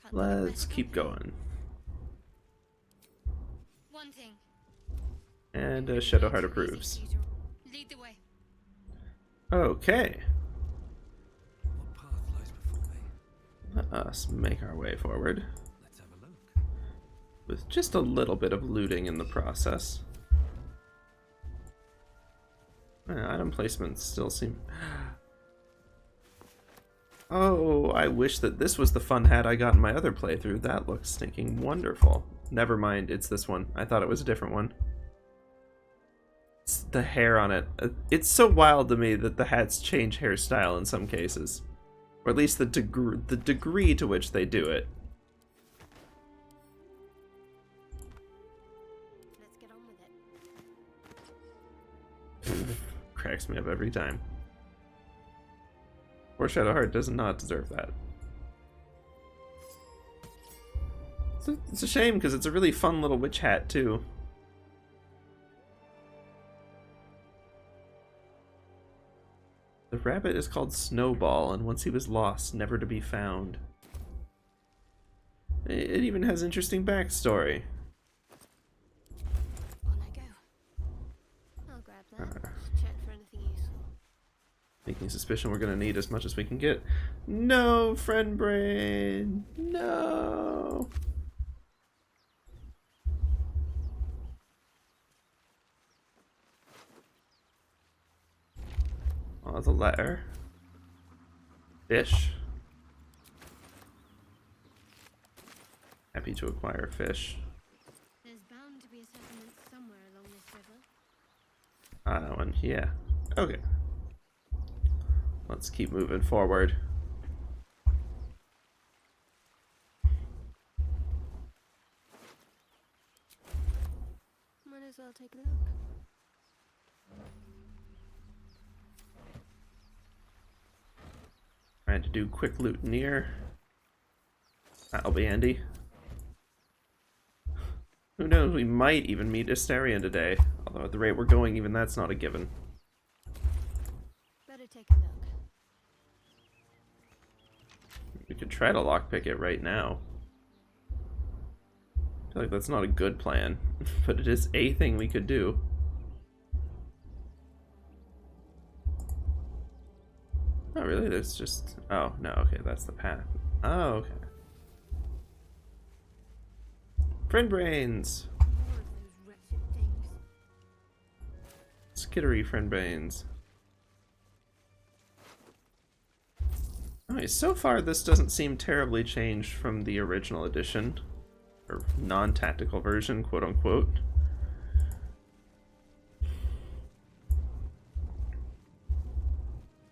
Can't let it Let's mess keep up. going. one thing. And It Shadowheart won't be approves. easy for you to lead the way. Okay. What path lies before me? Let us make our way forward. Let's have a look. With just a little bit of looting in the process. Item placements still seem... Oh, I wish that this was the fun hat I got in my other playthrough. That looks stinking wonderful. Never mind, it's this one. I thought it was a different one. It's the hair on it. It's so wild to me that the hats change hairstyle in some cases. Or at least the degree to which they do it. Let's get on with it. Cracks me up every time. Poor Shadowheart does not deserve that. It's a shame because it's a really fun little witch hat too. The rabbit is called Snowball, and once he was lost, never to be found. It even has interesting backstory. On I go. I'll grab that. Check for anything useful. Making suspicion we're gonna need as much as we can get. No, friend brain! No! Oh, the letter. Fish. Happy to acquire fish. There's bound to be a settlement somewhere along this river. That one, yeah. Okay. Let's keep moving forward. Might as well take a look. Trying to do quick loot near. That'll be handy. Who knows, we might even meet Astarion today. Although at the rate we're going, even that's not a given. Better take a look. We could try to lockpick it right now. I feel like that's not a good plan, but it is a thing we could do. Oh, really? There's just... Oh, no, okay, that's the path. Oh, okay. Friend brains! More of those wretched things. Skittery friend brains. Okay, so far this doesn't seem terribly changed from the original edition. Or non-tactical version, quote-unquote.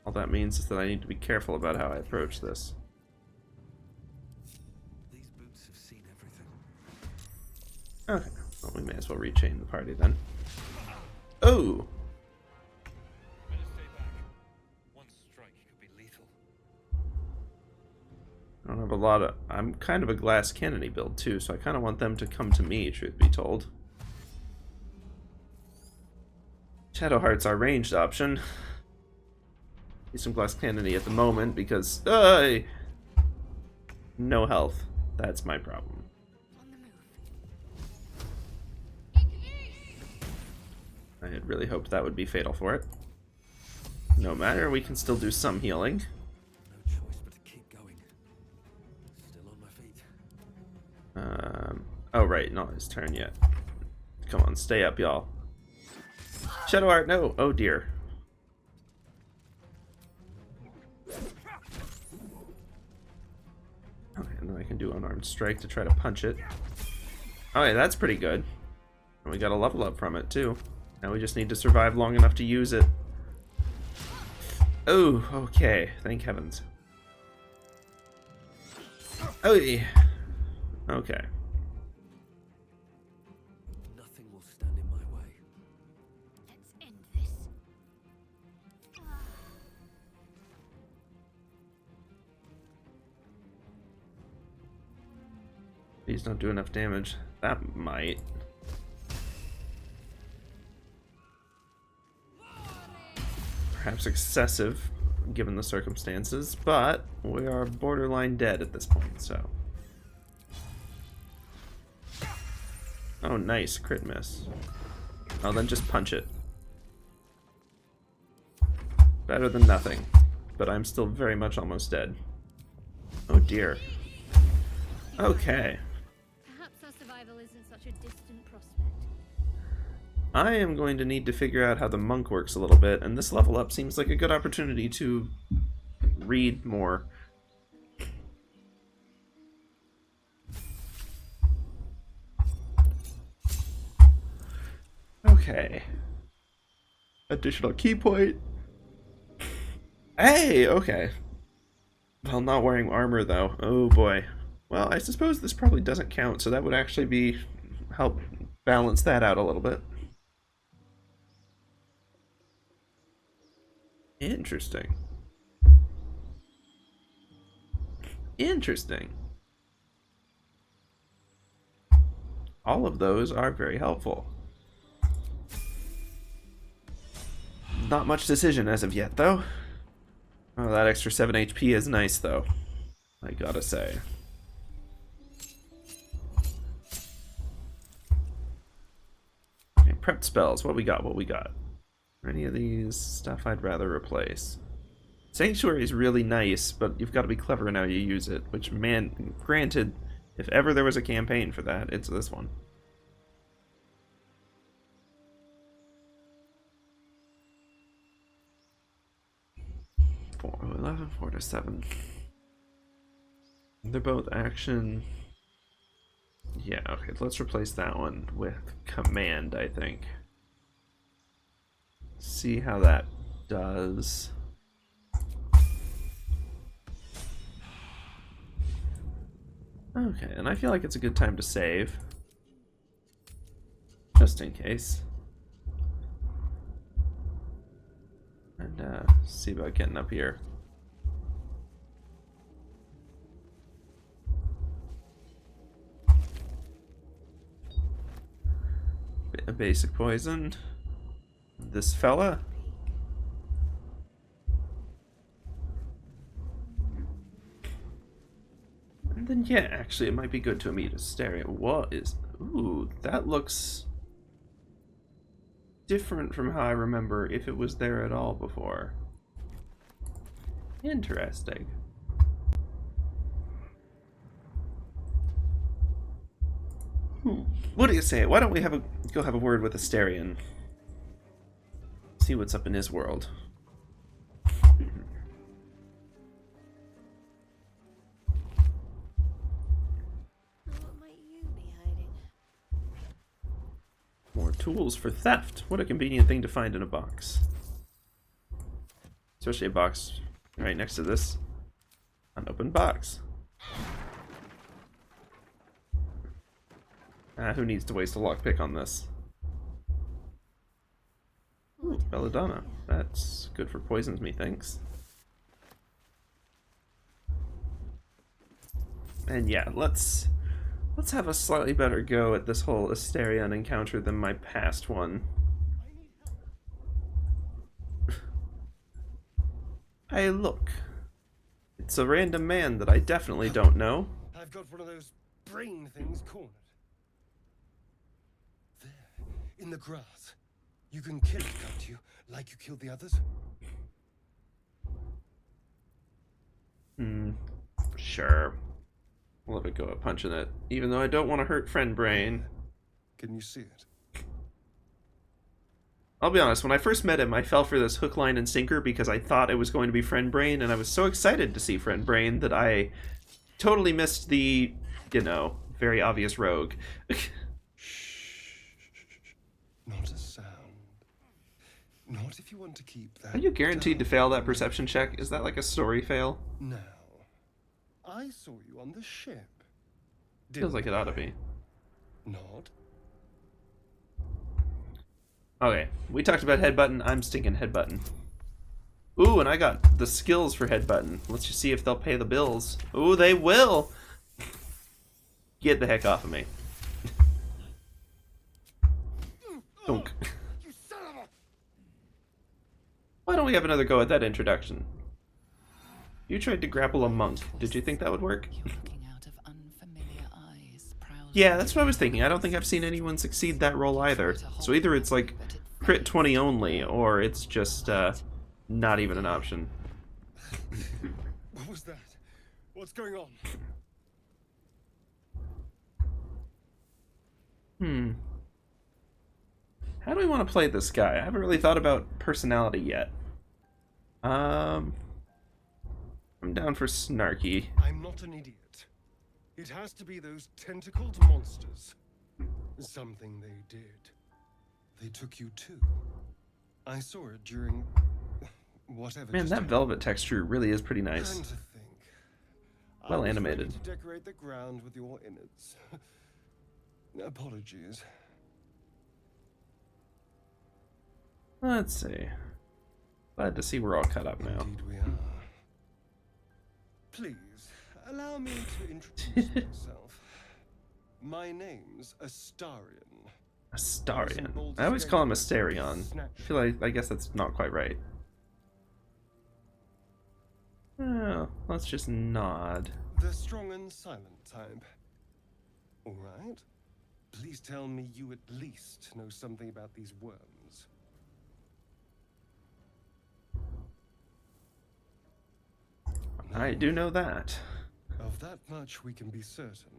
All that means is that I need to be careful about how I approach this. These boots have seen everything. Okay, well, we may as well rechain the party then. Oh! Better stay back. One strike could be lethal. I don't have a lot of... I'm kind of a glass cannony build too, so I kind of want them to come to me, truth be told. Shadowheart's our ranged option. Need some glass cannony at the moment because... no health. That's my problem. On the move. I had really hoped that would be fatal for it. No matter, we can still do some healing. No choice but to keep going. Still on my feet. Oh right, not his turn yet. Come on, stay up, y'all. Shadow art, no. Oh dear. Okay, and then I can do unarmed strike to try to punch it. Okay, that's pretty good. And we got a level up from it too. Now we just need to survive long enough to use it. Oh, okay. Thank heavens. Oh, yeah. Okay. Nothing will stand in my way. Let's end this. These don't do enough damage. That might. Perhaps excessive, given the circumstances, but we are borderline dead at this point, so. Oh, nice. Crit miss. Oh, then just punch it. Better than nothing. But I'm still very much almost dead. Oh dear. Okay. Perhaps our survival isn't such a distant prospect. I am going to need to figure out how the monk works a little bit, and this level up seems like a good opportunity to read more. Okay. Additional key point. Hey, okay. Well, not wearing armor though. Oh boy. Well, I suppose this probably doesn't count, so that would actually be help balance that out a little bit. Interesting. Interesting. All of those are very helpful. Not much decision as of yet, though. Oh, that extra 7 HP is nice, though. I gotta say. Okay, prepped spells. What we got? What we got? Any of these stuff I'd rather replace. Sanctuary is really nice, but you've got to be clever in how you use it. Which, man, granted, if ever there was a campaign for that, it's this one. 11, 4 to 7. They're both action. Yeah, okay, let's replace that one with command, I think. See how that does. Okay, and I feel like it's a good time to save. Just in case. And see about getting up here. A basic poison. This fella. And then yeah, actually it might be good to immediate hysteria. What is... Ooh, that looks different from how I remember if it was there at all before. Interesting. What do you say? Why don't we go have a word with Asterion? See what's up in his world. What might you be hiding? More tools for theft. What a convenient thing to find in a box. Especially a box right next to this unopened box. Who needs to waste a lockpick on this? Ooh, belladonna. That's good for poisons, methinks. And yeah, let's have a slightly better go at this whole Asterion encounter than my past one. Hey, look. It's a random man that I definitely don't know. I've got one of those brain things cornered. There, in the grass. You can kill it, can't you? Like you killed the others? Sure. We'll have a go at punching it, even though I don't want to hurt friend brain. Can you see it? I'll be honest, when I first met him, I fell for this hook, line, and sinker because I thought it was going to be Friend Brain, and I was so excited to see Friend Brain that I totally missed the, you know, very obvious rogue. Not a sound. Not if you want to keep that. Are you guaranteed to down. fail that perception check? Is that like a story fail? Now, I saw you on the ship. Feels like it ought to be. Not. Okay, we talked about head button. I'm stinking head button. Ooh, and I got the skills for head button. Let's just see if they'll pay the bills. Ooh, they will! Get the heck off of me. Dunk. You son of a... Why don't we have another go at that introduction? You tried to grapple a monk. Did you think that would work? You're looking out of unfamiliar eyes, prowling Yeah, that's what I was thinking. I don't think I've seen anyone succeed that roll either. So either it's like crit 20 only, or it's just not even an option. What was that? What's going on? How do we want to play this guy? I haven't really thought about personality yet. I'm down for snarky. I'm not an idiot. It has to be those tentacled monsters. Something they did. They took you too. I saw it during whatever. Man, just that happened. velvet texture really is pretty nice. And to think, Well I was ready animated. to decorate the ground with your innards. Apologies. Let's see. Glad to see we're all cut up now. Indeed we are. Please, allow me to introduce myself. My name's Astarion. Astarion. I always call him Asterion. I feel like, I guess that's not quite right. Oh, let's just nod. The strong and silent type. All right. Please tell me you at least know something about these worms. I do know that. Of that much we can be certain.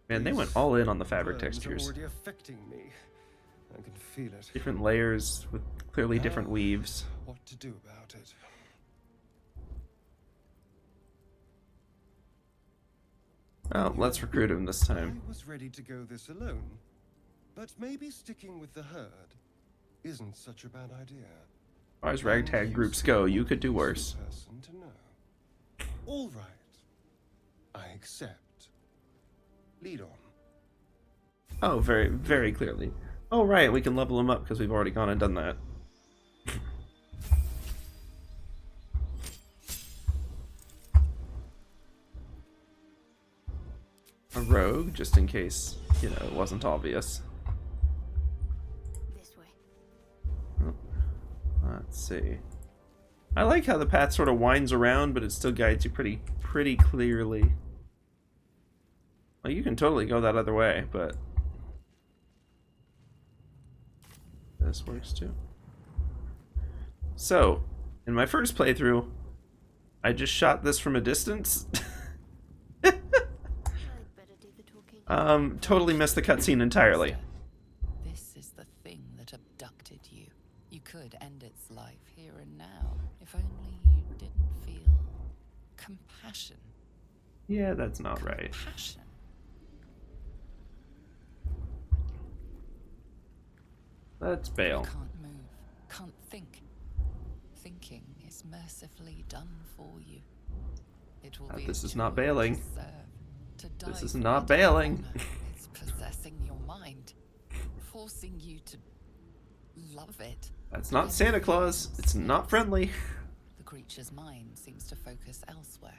Man, they These went all in on the fabric worms are textures. already affecting me. I can feel it. Different layers with clearly different Now, weaves. What to do about it? Oh, let's recruit him this time. I was ready to go this alone, but maybe sticking with the herd isn't such a bad idea. As far as ragtag groups go, you could do worse. Person to know. All right. I accept. Lead on. Oh, very, very clearly. Oh, right, we can level him up because we've already gone and done that. A rogue, just in case, you know, it wasn't obvious. This way. Let's see. I like how the path sort of winds around, but it still guides you pretty clearly. Well, you can totally go that other way, but this works too. So, in my first playthrough, I just shot this from a distance. I'd better do the talking. Totally missed the cutscene entirely. This is the thing that abducted you. You could end its life here and now, if only you didn't feel compassion. Yeah, that's not right. Compassion. Let's bail. You can't move, can't think. Thinking is mercifully done for you. It will be This a is not joy bailing. to serve, to This die is for not it. bailing. Honor is possessing your mind, forcing you to love it. That's not Santa Claus. It's not friendly. The creature's mind seems to focus elsewhere.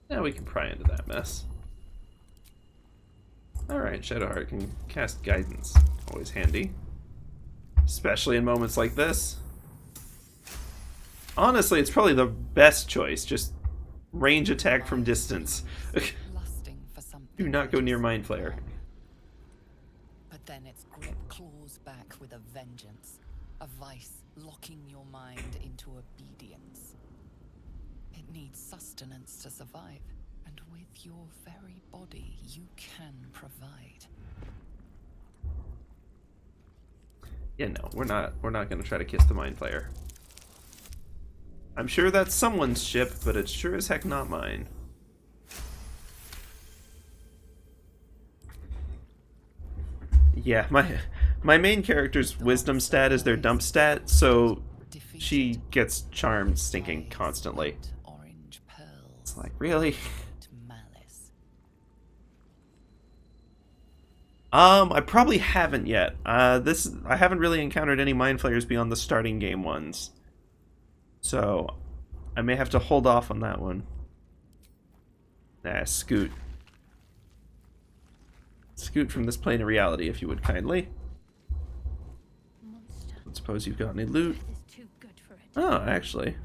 Yeah, we can pry into that mess. Alright, Shadowheart can cast Guidance. Always handy. Especially in moments like this. Honestly, it's probably the best choice. Just range attack from distance. Lusting for something. Do not go that near is Mind Flayer. wrong. But then its grip claws back with a vengeance. A vice locking your mind into obedience. It needs sustenance to survive, and with with your very body, you can provide. Yeah, no, we're not gonna try to kiss the Mind Flayer. I'm sure that's someone's ship, but it's sure as heck not mine. Yeah, my main character's wisdom stat is their dump stat, so she gets charmed stinking constantly. Orange pearls. It's like, really? Malice. I probably haven't yet. I haven't really encountered any Mind Flayers beyond the starting game ones. So, I may have to hold off on that one. Scoot. Scoot from this plane of reality, if you would kindly. Monster. Let's suppose you've got any loot. Death is too good for it. Oh, actually.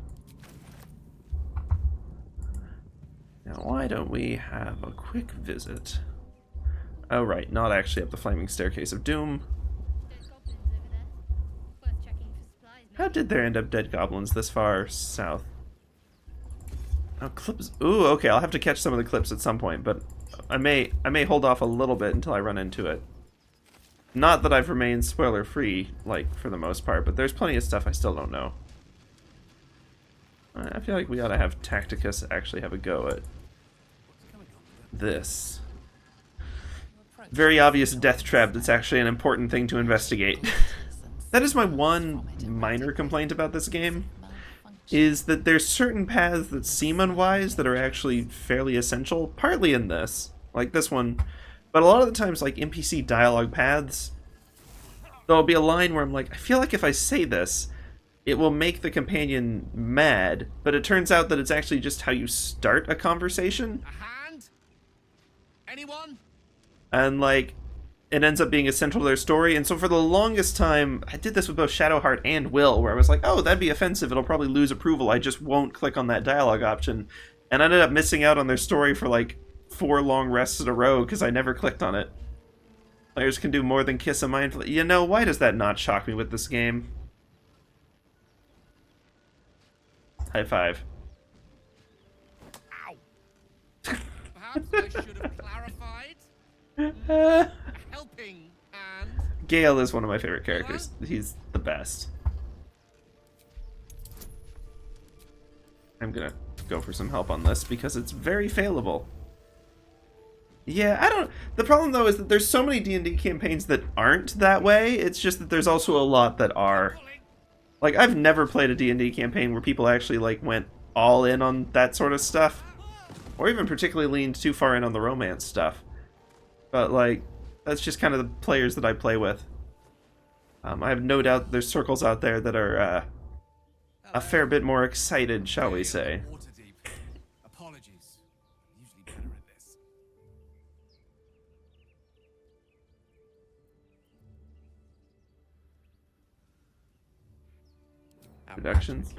Now, why don't we have a quick visit? Oh, right, not actually up the flaming staircase of doom. There's goblins over there. Worth checking for supplies. How did there end up dead goblins this far south? Oh, clips. Ooh, okay, I'll have to catch some of the clips at some point, but I may hold off a little bit until I run into it. Not that I've remained spoiler-free, like, for the most part, but there's plenty of stuff I still don't know. I feel like we ought to have Tacticus actually have a go at this. Very obvious death trap that's actually an important thing to investigate. That is my one minor complaint about this game, is that there's certain paths that seem unwise that are actually fairly essential, partly in this, like this one, but a lot of the times, like NPC dialogue paths, there'll be a line where I'm like, I feel like if I say this, it will make the companion mad, but it turns out that it's actually just how you start a conversation. A hand? Anyone? And like it ends up being essential to their story. And so for the longest time, I did this with both Shadowheart and Will, where I was like, oh, that'd be offensive, it'll probably lose approval, I just won't click on that dialogue option, and I ended up missing out on their story for like 4 long rests in a row because I never clicked on it. Players can do more than kiss a Mind Flayer. You know, why does that not shock me with this game? High five. Ow! Perhaps I should have clarified. A helping hand. Gale is one of my favorite characters. He's the best. I'm gonna go for some help on this because it's very failable. Yeah, I don't... The problem, though, is that there's so many D&D campaigns that aren't that way. It's just that there's also a lot that are. Like, I've never played a D&D campaign where people actually, like, went all in on that sort of stuff. Or even particularly leaned too far in on the romance stuff. But, like, that's just kind of the players that I play with. I have no doubt there's circles out there that are a fair bit more excited, shall we say. Waterdeep. Apologies. Usually better at this. Productions?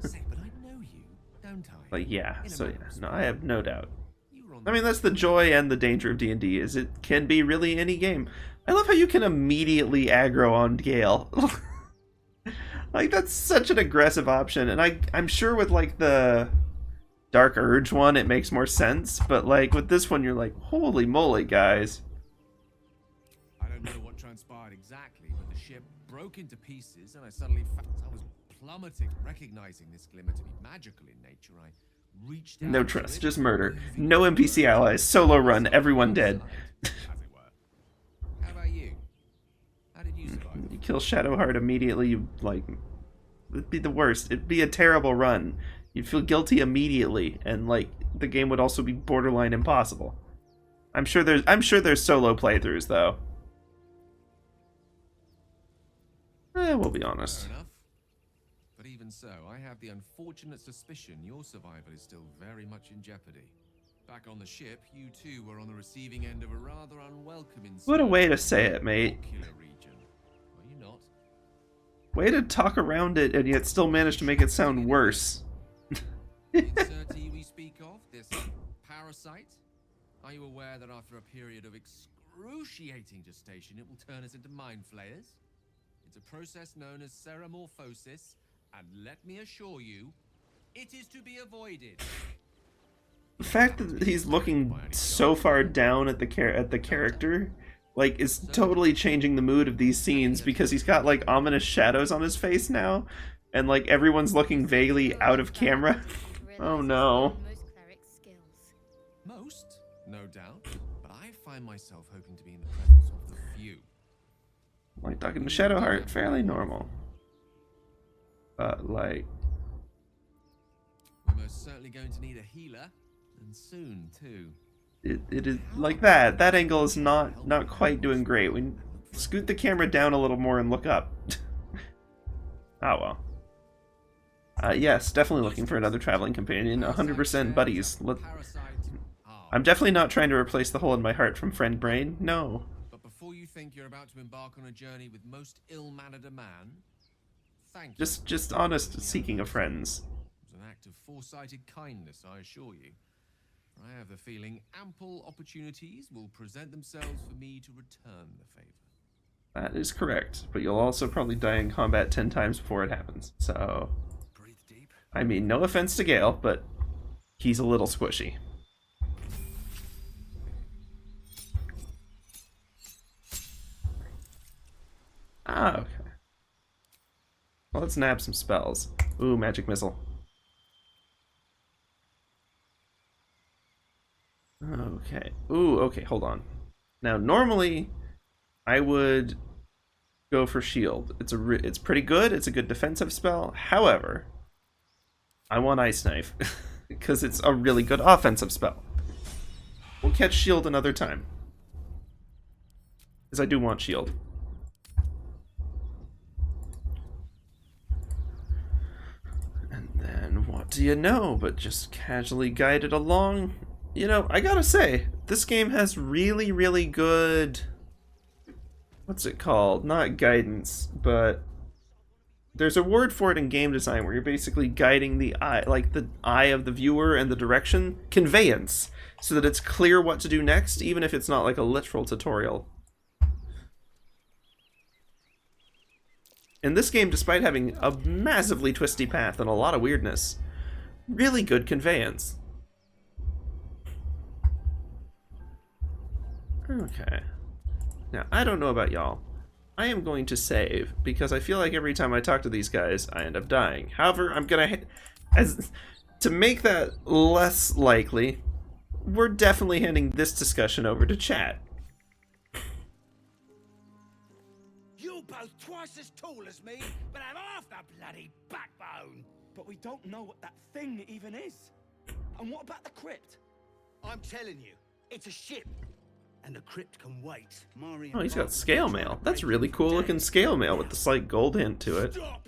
Say, but I know you, don't I? Like, yeah, In a so yeah, mouse. no, I have no doubt. You were on I mean, that's the joy and the danger of D&D, is it can be really any game. I love how you can immediately aggro on Gale. Like, that's such an aggressive option, and I'm sure with, like, the Dark Urge one, it makes more sense, but, like, with this one, you're like, holy moly, guys. I don't know what transpired exactly, but the ship broke into pieces, and I suddenly I was plummeting. Recognizing this glimmer to be magical in nature, I reached out No to trust, it, just murder. moving No it NPC allies, solo run, everyone dead. as it were. How about you? How did you survive? You kill Shadowheart immediately, you, like... It'd be the worst. It'd be a terrible run. You'd feel guilty immediately, and, like, the game would also be borderline impossible. I'm sure there's solo playthroughs, though. We'll be honest. Fair enough. But even so, I have the unfortunate suspicion your survival is still very much in jeopardy. Back on the ship, you too were on the receiving end of a rather unwelcome incident. What a way to say it, mate. Ocular region. Were you not? Way to talk around it and yet still manage to make it sound worse. The insertee we speak of, this parasite, are you aware that after a period of excruciating gestation, it will turn us into mind flayers? It's a process known as ceramorphosis, and let me assure you, it is to be avoided. The fact that he's looking so far down at the character, like, is totally changing the mood of these scenes because he's got like ominous shadows on his face now, and like everyone's looking vaguely out of camera. Oh no. Most, no doubt, but I find myself hoping to be in the presence of the few. Like talking to Shadowheart, fairly normal. But like, We're most certainly going to need a healer, and soon too. it is like that. That angle is not quite doing great. We scoot the camera down a little more and look up. Oh well. Yes, definitely looking for another traveling companion. 100% buddies. I'm definitely not trying to replace the hole in my heart from Friend Brain. No. But before you think you're about to embark on a journey with most ill-mannered a man, thank you. Just honest seeking of friends. It was an act of foresighted kindness, I assure you. I have the feeling ample opportunities will present themselves for me to return the favor. That is correct, but you'll also probably die in combat 10 times before it happens, so... Breathe deep. I mean, no offense to Gale, but he's a little squishy. Ah, okay. Well, let's nab some spells. Ooh, magic missile. Okay. Ooh, okay, hold on. Now, normally, I would go for shield. It's pretty good. It's a good defensive spell. However, I want Ice Knife because it's a really good offensive spell. We'll catch shield another time, because I do want shield. And then what do you know? But just casually guided along. You know, I gotta say, this game has really, really good... What's it called? Not guidance, but... There's a word for it in game design where you're basically guiding the eye, like the eye of the viewer and the direction. Conveyance. So that it's clear what to do next, even if it's not like a literal tutorial. In this game, despite having a massively twisty path and a lot of weirdness, really good conveyance. Okay. Now, I don't know about y'all. I am going to save, because I feel like every time I talk to these guys, I end up dying. However, I'm gonna... to make that less likely, we're definitely handing this discussion over to chat. You're both twice as tall as me, but have half the bloody backbone. But we don't know what that thing even is. And what about the crypt? I'm telling you, it's a ship. And the crypt can wait. Oh, he's got scale mail. That's really cool looking scale mail with the slight gold hint to it. Stop!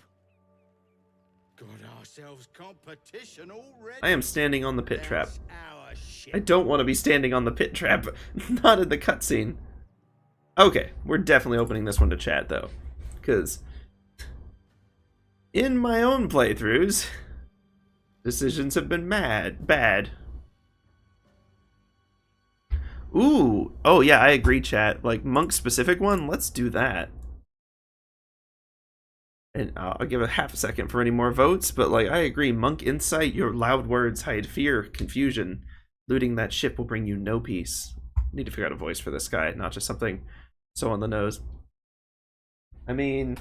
Got ourselves competition already. I am standing on the pit trap. That's our ship. I don't want to be standing on the pit trap. Not in the cutscene. Okay, we're definitely opening this one to chat though. Because in my own playthroughs, decisions have been bad. Ooh, oh yeah, I agree, chat. Like, monk-specific one, let's do that. And I'll give a half a second for any more votes, but like, I agree. Monk insight, your loud words hide fear, confusion. Looting that ship will bring you no peace. Need to figure out a voice for this guy, not just something so on the nose. I mean,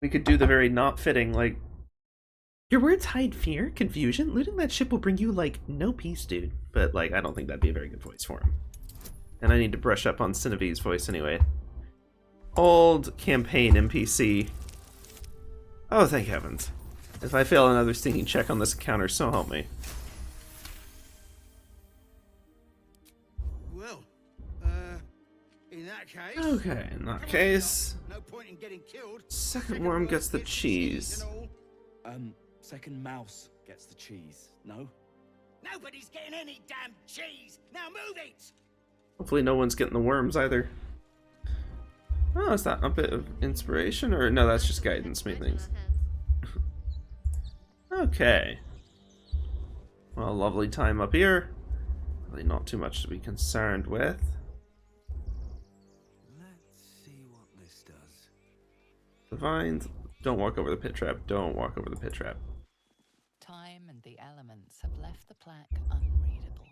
we could do the very not fitting, like, your words hide fear, confusion. Looting that ship will bring you, like, no peace, dude. But, like, I don't think that'd be a very good voice for him. And I need to brush up on Cinevi's voice anyway. Old campaign NPC. Oh, thank heavens. If I fail another stinging check on this encounter, so help me. Well, in that case... Okay, in that case... No point in getting killed. Second worm gets the cheese. Second mouse gets the cheese, no? Nobody's getting any damn cheese! Now move it! Hopefully no one's getting the worms either. Oh, is that a bit of inspiration? Or no, that's just guidance, things. Okay. Well, lovely time up here. Really not too much to be concerned with. Let's see what this does. The vines. Don't walk over the pit trap. Don't walk over the pit trap. Time and the elements have left the plaque unreadable.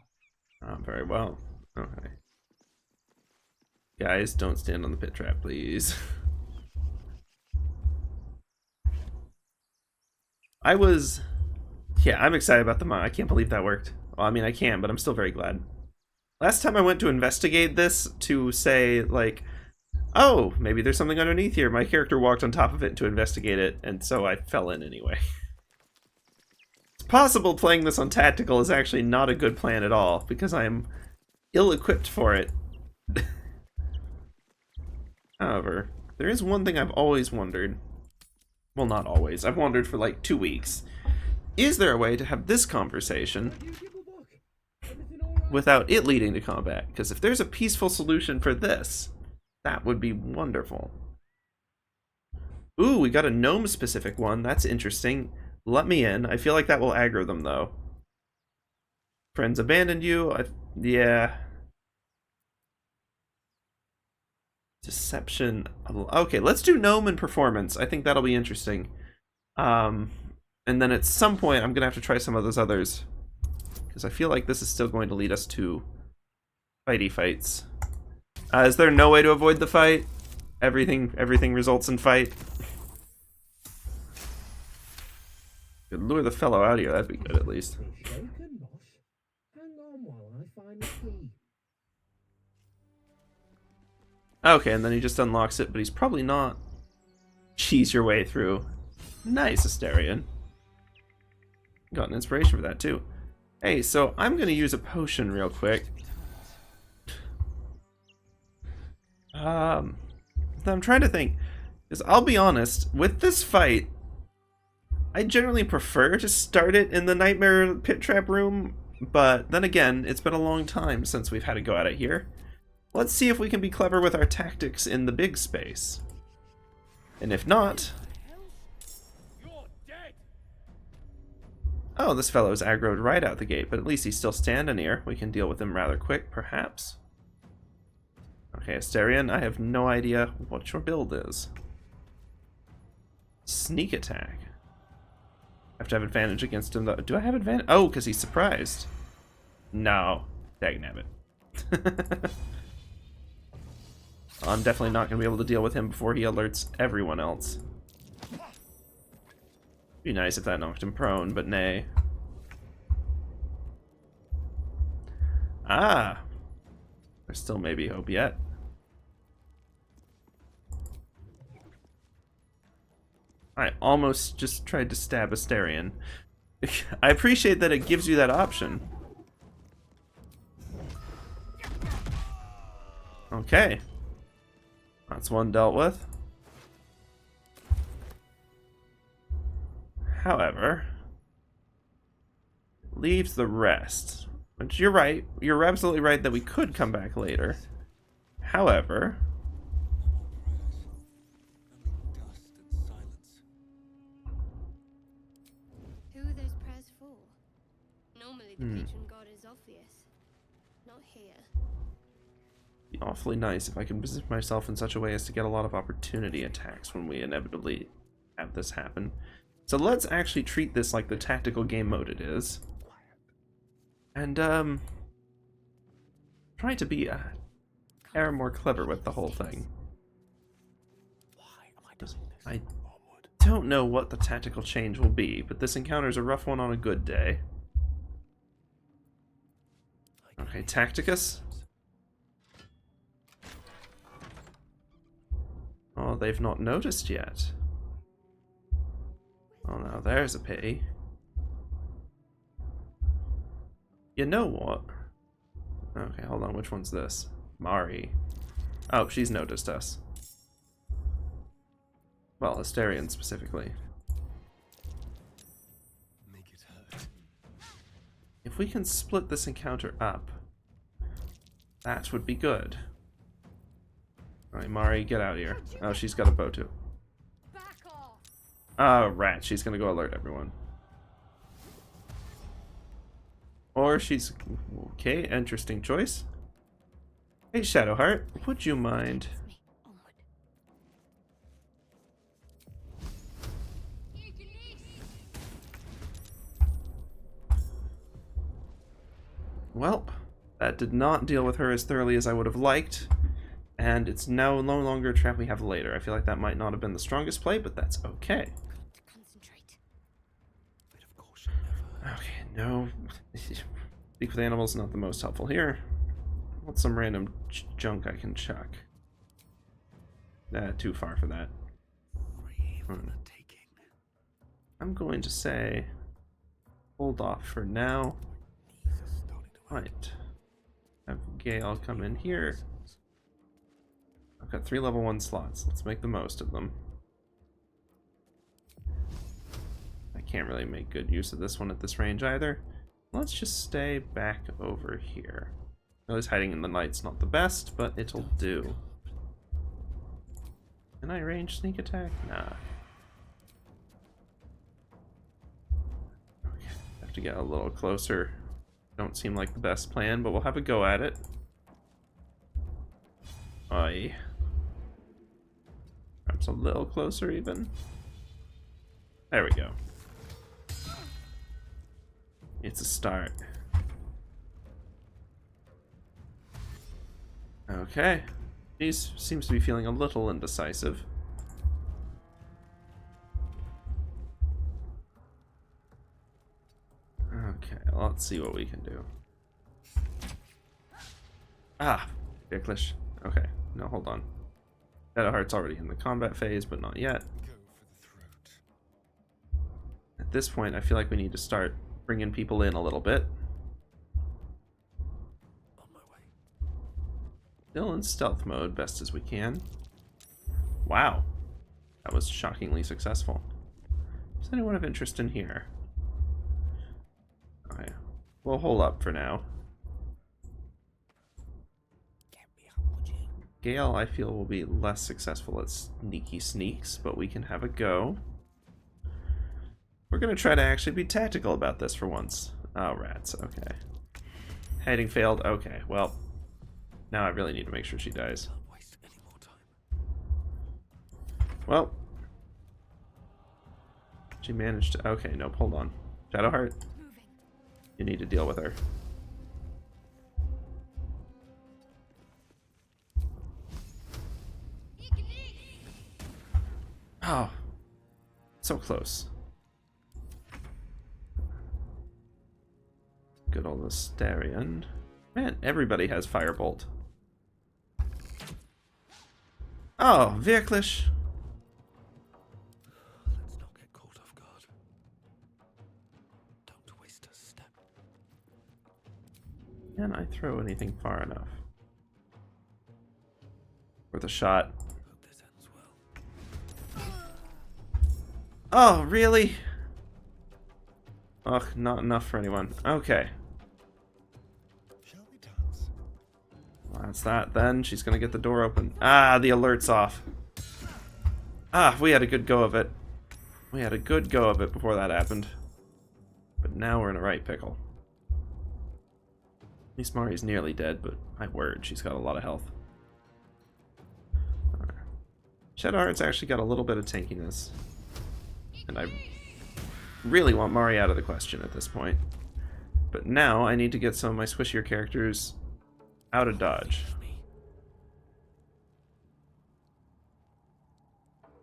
Oh, very well. Okay. Guys, don't stand on the pit trap, please. Yeah, I'm excited about the mod. I can't believe that worked. Well, I mean, I can, but I'm still very glad. Last time I went to investigate this to say, like, oh, maybe there's something underneath here. My character walked on top of it to investigate it, and so I fell in anyway. It's possible playing this on Tactical is actually not a good plan at all, because I am ill-equipped for it. However, there is one thing I've always wondered. Well, not always. I've wondered for like 2 weeks. Is there a way to have this conversation without it leading to combat? Because if there's a peaceful solution for this, that would be wonderful. Ooh, we got a gnome-specific one. That's interesting. Let me in. I feel like that will aggro them, though. Friends abandoned you. Yeah. Deception. Okay, let's do gnome and performance. I think that'll be interesting. And then at some point, I'm going to have to try some of those others. Because I feel like this is still going to lead us to fighty fights. Is there no way to avoid the fight? Everything results in fight? Could lure the fellow out of here, that'd be good at least. Okay, and then he just unlocks it, but he's probably not cheese your way through. Nice, Asterion. Got an inspiration for that too. Hey, so I'm gonna use a potion real quick. I'm trying to think, because I'll be honest, with this fight, I generally prefer to start it in the Nightmare Pit Trap room, but then again, it's been a long time since we've had to go at it here. Let's see if we can be clever with our tactics in the big space. And if not... Oh, this fellow's aggroed right out the gate, but at least he's still standing here. We can deal with him rather quick, perhaps. Okay, Asterion, I have no idea what your build is. Sneak attack. I have to have advantage against him, though. Do I have advantage? Oh, because he's surprised. No. Dagnabbit. I'm definitely not going to be able to deal with him before he alerts everyone else. Be nice if that knocked him prone, but nay. Ah! There's still maybe hope yet. I almost just tried to stab Asterion. I appreciate that it gives you that option. Okay. That's one dealt with. However, leaves the rest. Which you're right. You're absolutely right that we could come back later. However, Who are those prayers for? Normally the patron god is obvious. Not here. be awfully nice if I can position myself in such a way as to get a lot of opportunity attacks when we inevitably have this happen. So let's actually treat this like the tactical game mode it is. And, try to be more clever with the whole thing. I don't know what the tactical change will be, but this encounter is a rough one on a good day. Okay, Tacticus. Oh, they've not noticed yet. Oh, now there's a pity. You know what? Okay, hold on. Which one's this? Mari. Oh, she's noticed us. Well, Asterion specifically. Make it hurt. If we can split this encounter up, that would be good. Alright, Mari, get out of here. Oh, she's got a bow too. Oh, rat. She's gonna go alert everyone. Or she's... Okay, interesting choice. Hey, Shadowheart, would you mind... Well, that did not deal with her as thoroughly as I would have liked. And it's now no longer a trap we have later. I feel like that might not have been the strongest play, but that's okay. To concentrate. But of course you never. Okay, no. Speak with animals, not the most helpful here. What's some random junk I can chuck? Too far for that. I'm going to say hold off for now. Right. Have Gale come in here. I've got 3 level 1 slots. Let's make the most of them. I can't really make good use of this one at this range either. Let's just stay back over here. I realize hiding in the night's not the best, but it'll do. Can I range sneak attack? Nah. Okay, have to get a little closer. Don't seem like the best plan, but we'll have a go at it. Aye. Perhaps a little closer even. There we go. It's a start. Okay. He seems to be feeling a little indecisive. Okay, let's see what we can do. Ah, Ticklish. Okay, no, hold on. Shadowheart's already in the combat phase, but not yet. Go for the throat. At this point, I feel like we need to start bringing people in a little bit. On my way. Still in stealth mode, best as we can. Wow, that was shockingly successful. Is anyone of interest in here? Okay, we'll hold up for now. Get me up, would you? Gale, I feel, will be less successful at sneaky sneaks, but we can have a go. We're going to try to actually be tactical about this for once. Oh, rats. Okay. Hiding failed. Okay, well, now I really need to make sure she dies. Don't waste any more time. Well, she managed to... Okay, nope, hold on. Shadowheart, you need to deal with her. Oh, so close. Good old Astarion. Man, everybody has Firebolt. Oh, wirklich? Let's not get caught off guard. Don't waste a step. Can I throw anything far enough? Worth a shot. Hope this ends well. Oh, really? Ugh, not enough for anyone. Okay. Shall we dance? Well, that's that then. She's gonna get the door open. Ah, the alert's off. Ah, we had a good go of it. We had a good go of it before that happened. But now we're in a right pickle. At least Mari's nearly dead, but my word, she's got a lot of health. Alright. Shadowheart's actually got a little bit of tankiness. And I really want Mari out of the question at this point. But now I need to get some of my squishier characters out of dodge.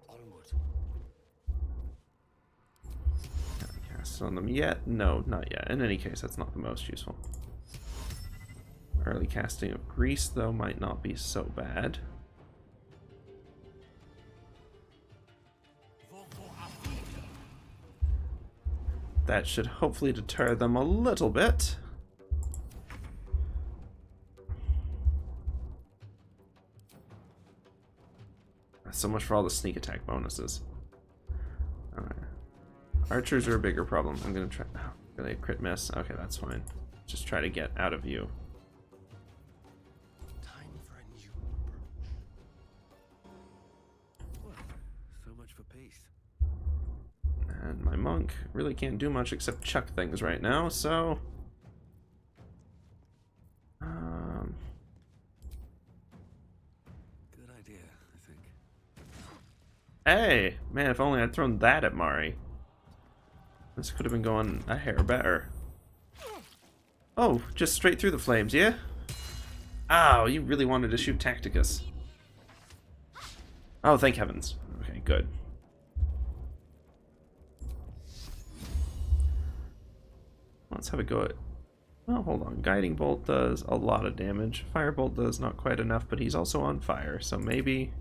Onward. Haven't cast on them yet? No, not yet. In any case, that's not the most useful. Early casting of Grease, though, might not be so bad. That should hopefully deter them a little bit. So much for all the sneak attack bonuses. Alright. Archers are a bigger problem. I'm gonna try... Oh, really a crit miss? Okay, that's fine. Just try to get out of view. Time for a new approach. Well, so much for peace. And my monk really can't do much except chuck things right now, so... Good idea, I think. Hey! Man, if only I'd thrown that at Mari. This could have been going a hair better. Oh, just straight through the flames, yeah? Oh, you really wanted to shoot Tacticus. Oh, thank heavens. Okay, good. Let's have a go at... Oh, hold on. Guiding Bolt does a lot of damage. Firebolt does not quite enough, but he's also on fire, so maybe...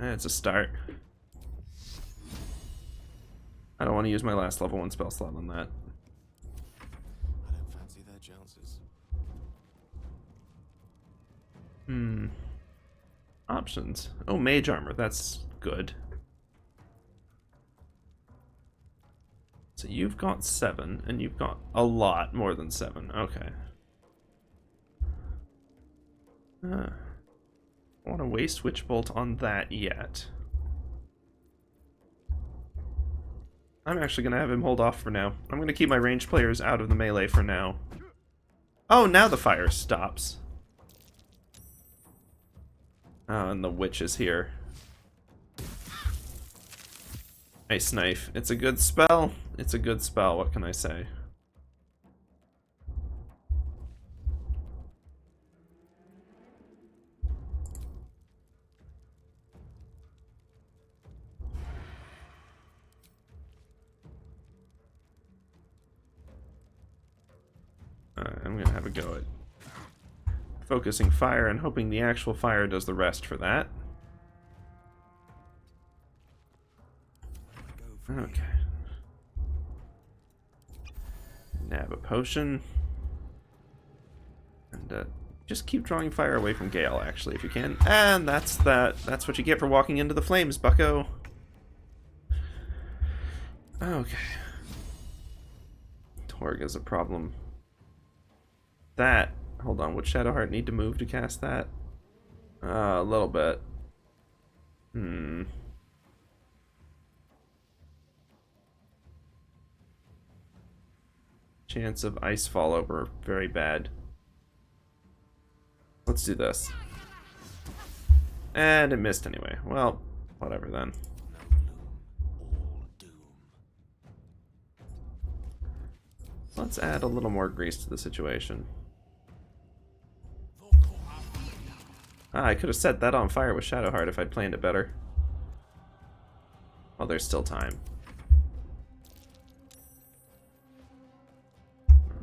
It's a start. I don't want to use my last level 1 spell slot on that. I don't fancy their chances. Options. Oh, mage armor. That's good. So you've got 7, and you've got a lot more than 7. Okay. I want to waste Witch Bolt on that yet. I'm actually going to have him hold off for now. I'm going to keep my ranged players out of the melee for now. Oh, now the fire stops. Oh, and the witch is here. Ice Knife. It's a good spell. It's a good spell, what can I say? I'm gonna have a go at focusing fire and hoping the actual fire does the rest for that. Okay. Nab a potion. And just keep drawing fire away from Gale, actually, if you can. And that's that. That's what you get for walking into the flames, bucko. Okay. Torg is a problem. That. Hold on, would Shadowheart need to move to cast that? A little bit. Chance of ice fallover, very bad. Let's do this. And it missed anyway. Well, whatever then. Let's add a little more grease to the situation. Ah, I could have set that on fire with Shadowheart if I'd planned it better. Well, there's still time.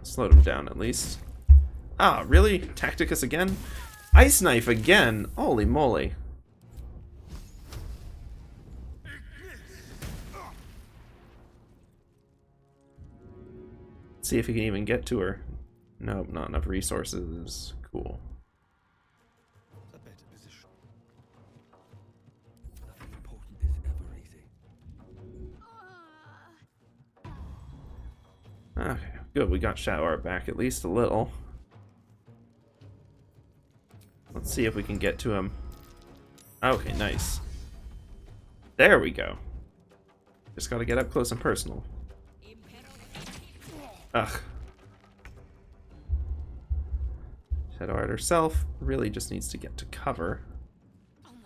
Slowed him down at least. Ah, really? Tacticus again? Ice Knife again? Holy moly. Let's see if he can even get to her. Nope, not enough resources. Cool. A better position. Nothing important is ever easy. Okay, good. We got Shower back at least a little. Let's see if we can get to him. Okay, nice. There we go. Just gotta get up close and personal. Ugh. Shadowheart herself really just needs to get to cover.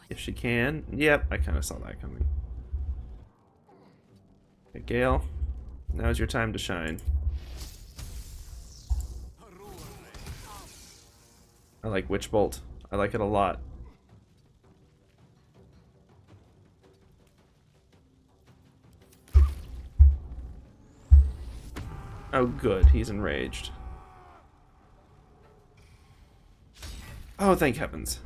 If she can. Yep, I kind of saw that coming. Okay, Gale. Now's your time to shine. I like Witch Bolt. I like it a lot. Oh good, he's enraged. Oh, thank heavens.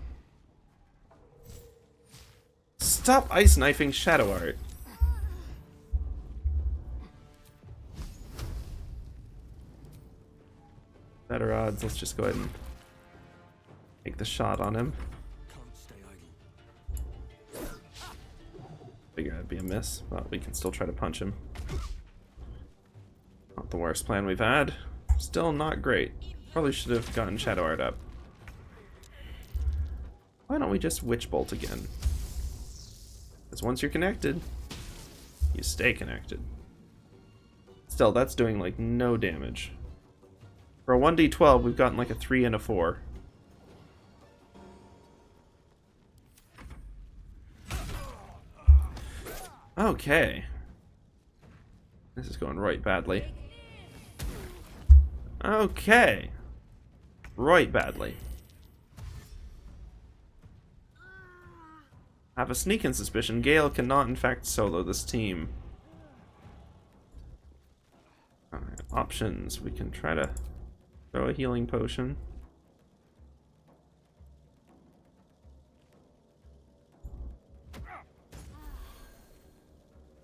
Stop ice knifing Shadowheart. Better odds, let's just go ahead and take the shot on him. Can't stay idle. Figure that'd be a miss, but we can still try to punch him. Not the worst plan we've had. Still not great. Probably should have gotten Shadowheart up. Why don't we just Witch Bolt again? Because once you're connected, you stay connected. Still, that's doing like no damage. For a 1d12, we've gotten like a 3 and a 4. Okay. This is going right badly. Okay. Right badly. I have a sneaking suspicion Gale cannot in fact solo this team. Alright, options. We can try to throw a healing potion.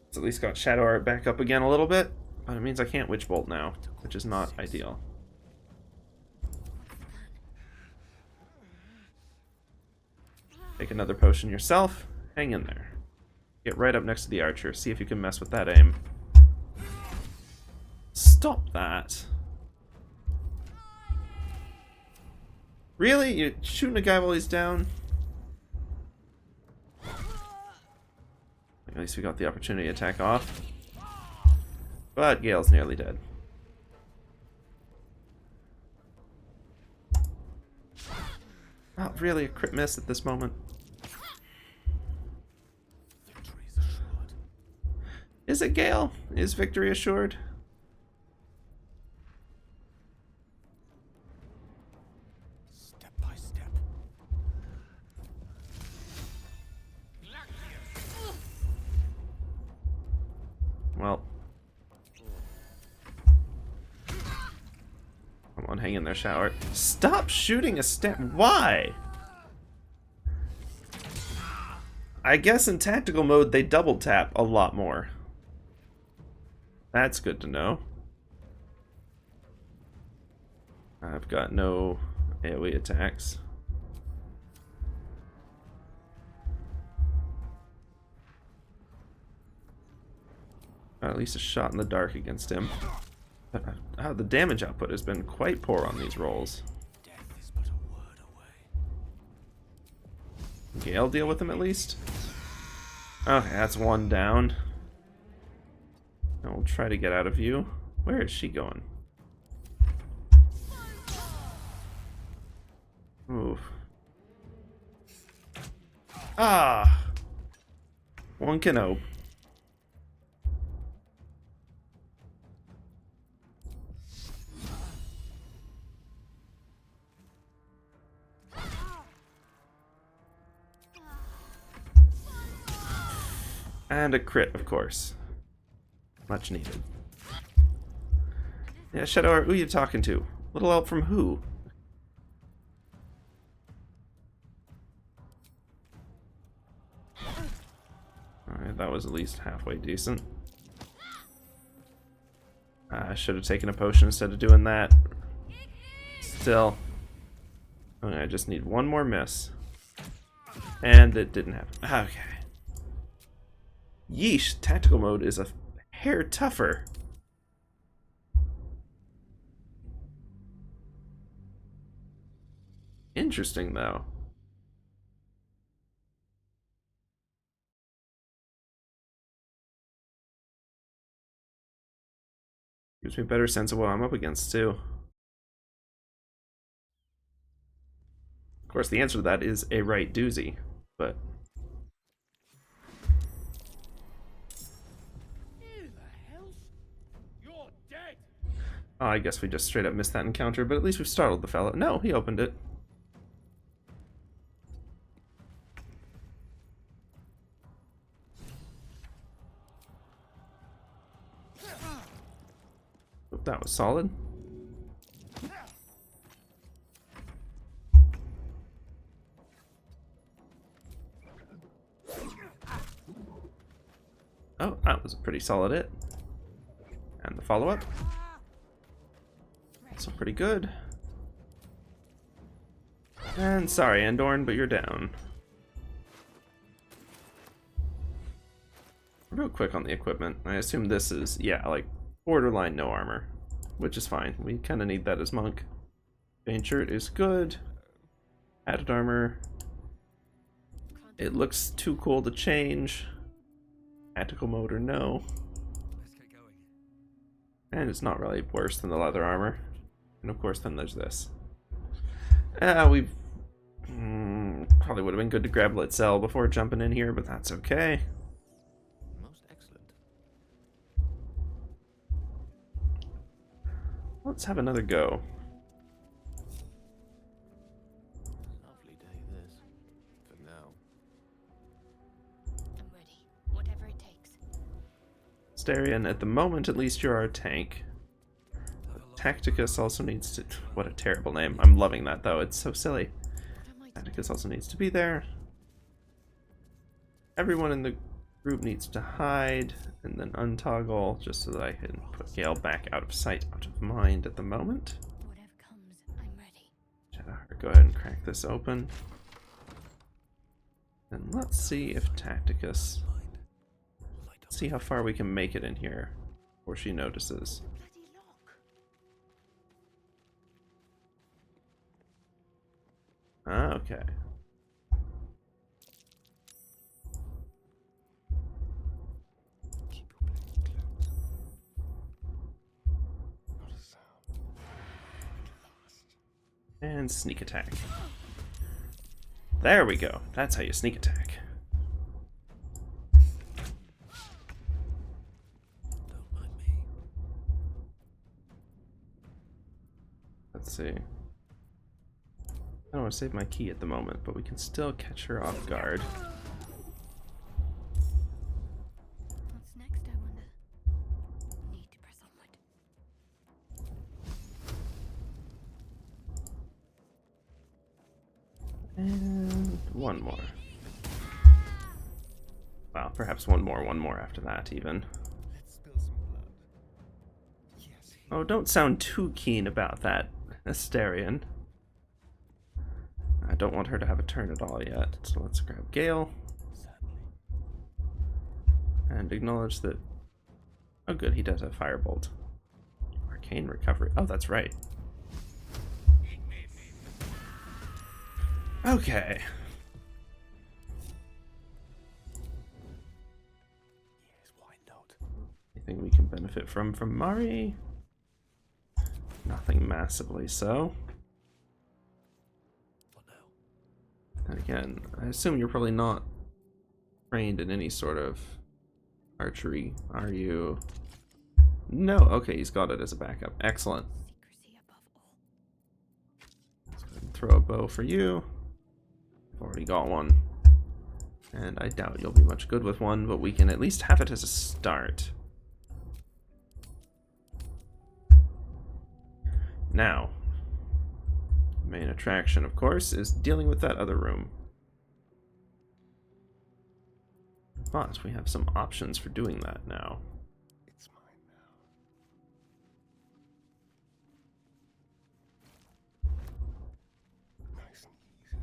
It's at least got Shadow Art back up again a little bit, but it means I can't Witch Bolt now, which is not ideal. Take another potion yourself. Hang in there. Get right up next to the archer. See if you can mess with that aim. Stop that. Really? You're shooting a guy while he's down? At least we got the opportunity to attack off. But Gale's nearly dead. Not really a crit miss at this moment. Victory's assured. Is it Gale? Is victory assured? Step by step. Well. Come on, hang in there, Shower. Stop shooting a stamp. Why? I guess in tactical mode they double tap a lot more. That's good to know. I've got no AoE attacks. At least a shot in the dark against him. The damage output has been quite poor on these rolls. Death is but a word away. Gale deal with him at least? Okay, that's one down. I'll try to get out of view. Where is she going? Oof. Ah! One gnome. And a crit, of course. Much needed. Yeah, Shadow, who are you talking to? Little help from who? Alright, that was at least halfway decent. I should have taken a potion instead of doing that. Still. Okay, I just need one more miss. And it didn't happen. Okay. Yeesh, tactical mode is a hair tougher. Interesting, though. Gives me a better sense of what I'm up against, too. Of course, the answer to that is a right doozy, but... Oh, I guess we just straight up missed that encounter, but at least we startled the fellow. No, he opened it. Oop, that was solid. Oh, that was a pretty solid hit. And the follow-up. Also pretty good. And sorry, Andorn, but you're down. Real quick on the equipment. I assume this is, yeah, like borderline no armor, which is fine. We kind of need that as monk. Vein shirt is good. Added armor. It looks too cool to change. Tactical mode or no. Let's get going. And it's not really worse than the leather armor. And of course, then there's this. We've probably would have been good to grab Litzel before jumping in here, but that's okay. Most excellent. let's have another go. Lovely day this. For now. I'm ready. Whatever it takes. Starion, at the moment at least you're our tank. Tacticus also needs to... What a terrible name. I'm loving that though, it's so silly. Tacticus also needs to be there. Everyone in the group needs to hide and then untoggle just so that I can put Gale back out of sight, out of mind at the moment. Whatever comes, I'm ready. Shadowheart, go ahead and crack this open. And let's see if Tacticus... See how far we can make it in here before she notices. Bloody lock. Ah, okay. Keep your blade close. Not a sound. At last. And sneak attack. There we go. That's how you sneak attack. Don't mind me. Let's see. I don't want to save my key at the moment, but we can still catch her off guard. What's next, I wonder? Need to press onward. And one more. Well, perhaps one more after that, even. Let's spill some blood. Yes. Oh, don't sound too keen about that, Astarion. I don't want her to have a turn at all yet, so let's grab Gale. And acknowledge that... Oh good, he does have Firebolt. Arcane Recovery. Oh, that's right. Okay. Yes, why not? Anything we can benefit from Mari? Nothing massively so. For now. And again, I assume you're probably not trained in any sort of archery, are you? No, okay, he's got it as a backup. Excellent. Secrecy above all. Let's go ahead and throw a bow for you. I've already got one. And I doubt you'll be much good with one, but we can at least have it as a start. Now, the main attraction, of course, is dealing with that other room. But we have some options for doing that now. It's mine now. Nice and easy.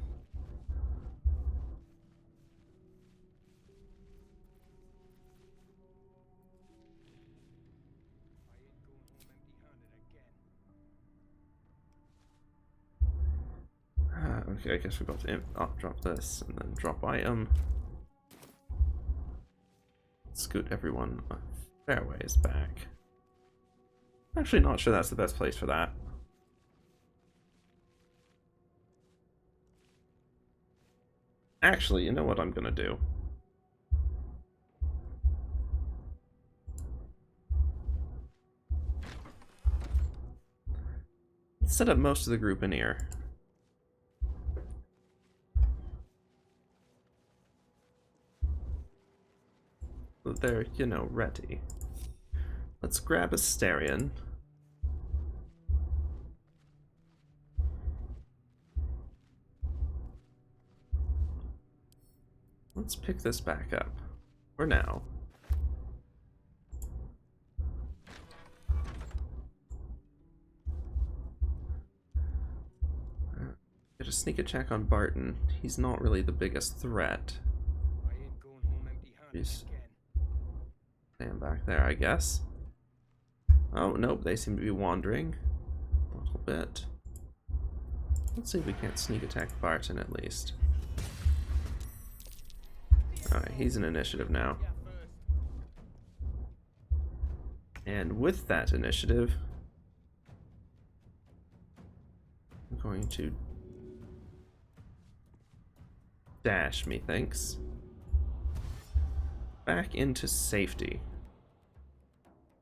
Okay, I guess we've got to drop this and then drop item. Scoot everyone a fair ways back. Actually, not sure that's the best place for that. Actually, you know what I'm gonna do? Let's set up most of the group in here. So they're, you know, ready. Let's grab Astarion. Let's pick this back up. For now. Get a sneak attack on Barton. He's not really the biggest threat. I ain't going home empty-handed Jeez. again. Stand back there, I guess. Oh, nope, they seem to be wandering a little bit. Let's see if we can't sneak attack Barton at least. Alright, he's in initiative now. And with that initiative, I'm going to dash, methinks, back into safety.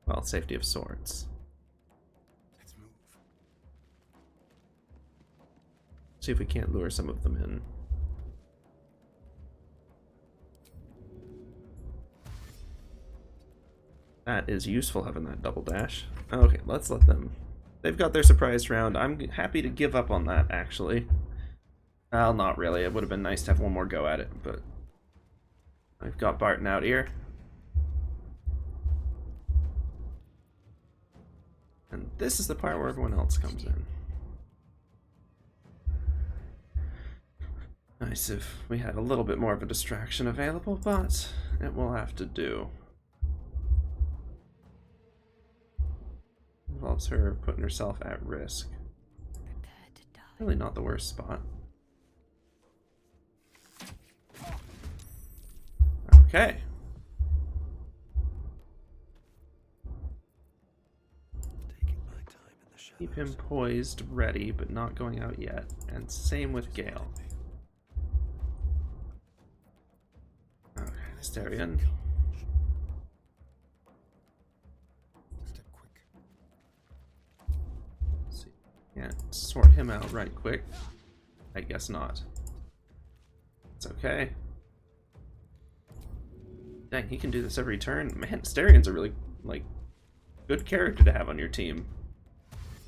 Well, safety of sorts. Let's move. See if we can't lure some of them in. That is useful, having that double dash. Okay, let's let them... They've got their surprise round. I'm happy to give up on that, actually. Well, not really. It would have been nice to have one more go at it, but... I've got Barton out here. And this is the part where everyone else comes in. Nice if we had a little bit more of a distraction available, but it will have to do. Involves her putting herself at risk. Really not the worst spot. Okay. Keep him poised, ready, but not going out yet. And same with Gale. Okay, Asterion. See, can't sort him out right quick. I guess not. It's okay. Dang, he can do this every turn. Man, Asterion's a really, like, good character to have on your team.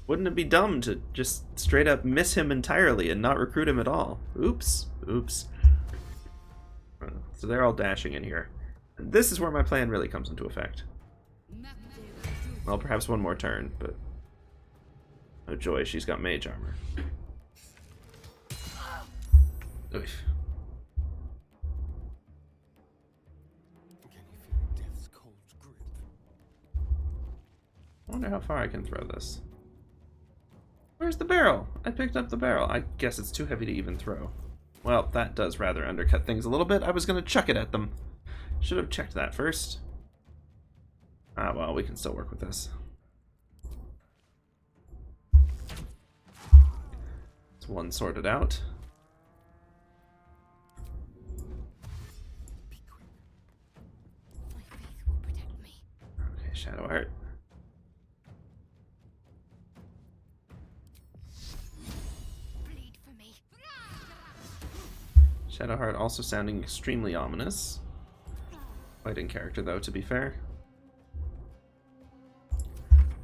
Wouldn't it be dumb to just straight up miss him entirely and not recruit him at all? Oops. Oops. So they're all dashing in here. And this is where my plan really comes into effect. Well, perhaps one more turn, but... Oh joy, she's got mage armor. Oof. I wonder how far I can throw this. Where's the barrel? I picked up the barrel. I guess it's too heavy to even throw. Well, that does rather undercut things a little bit. I was going to chuck it at them. Should have checked that first. Ah, well, we can still work with this. It's one sorted out. Okay, Shadowheart. Shadowheart also sounding extremely ominous. Quite in character, though, to be fair.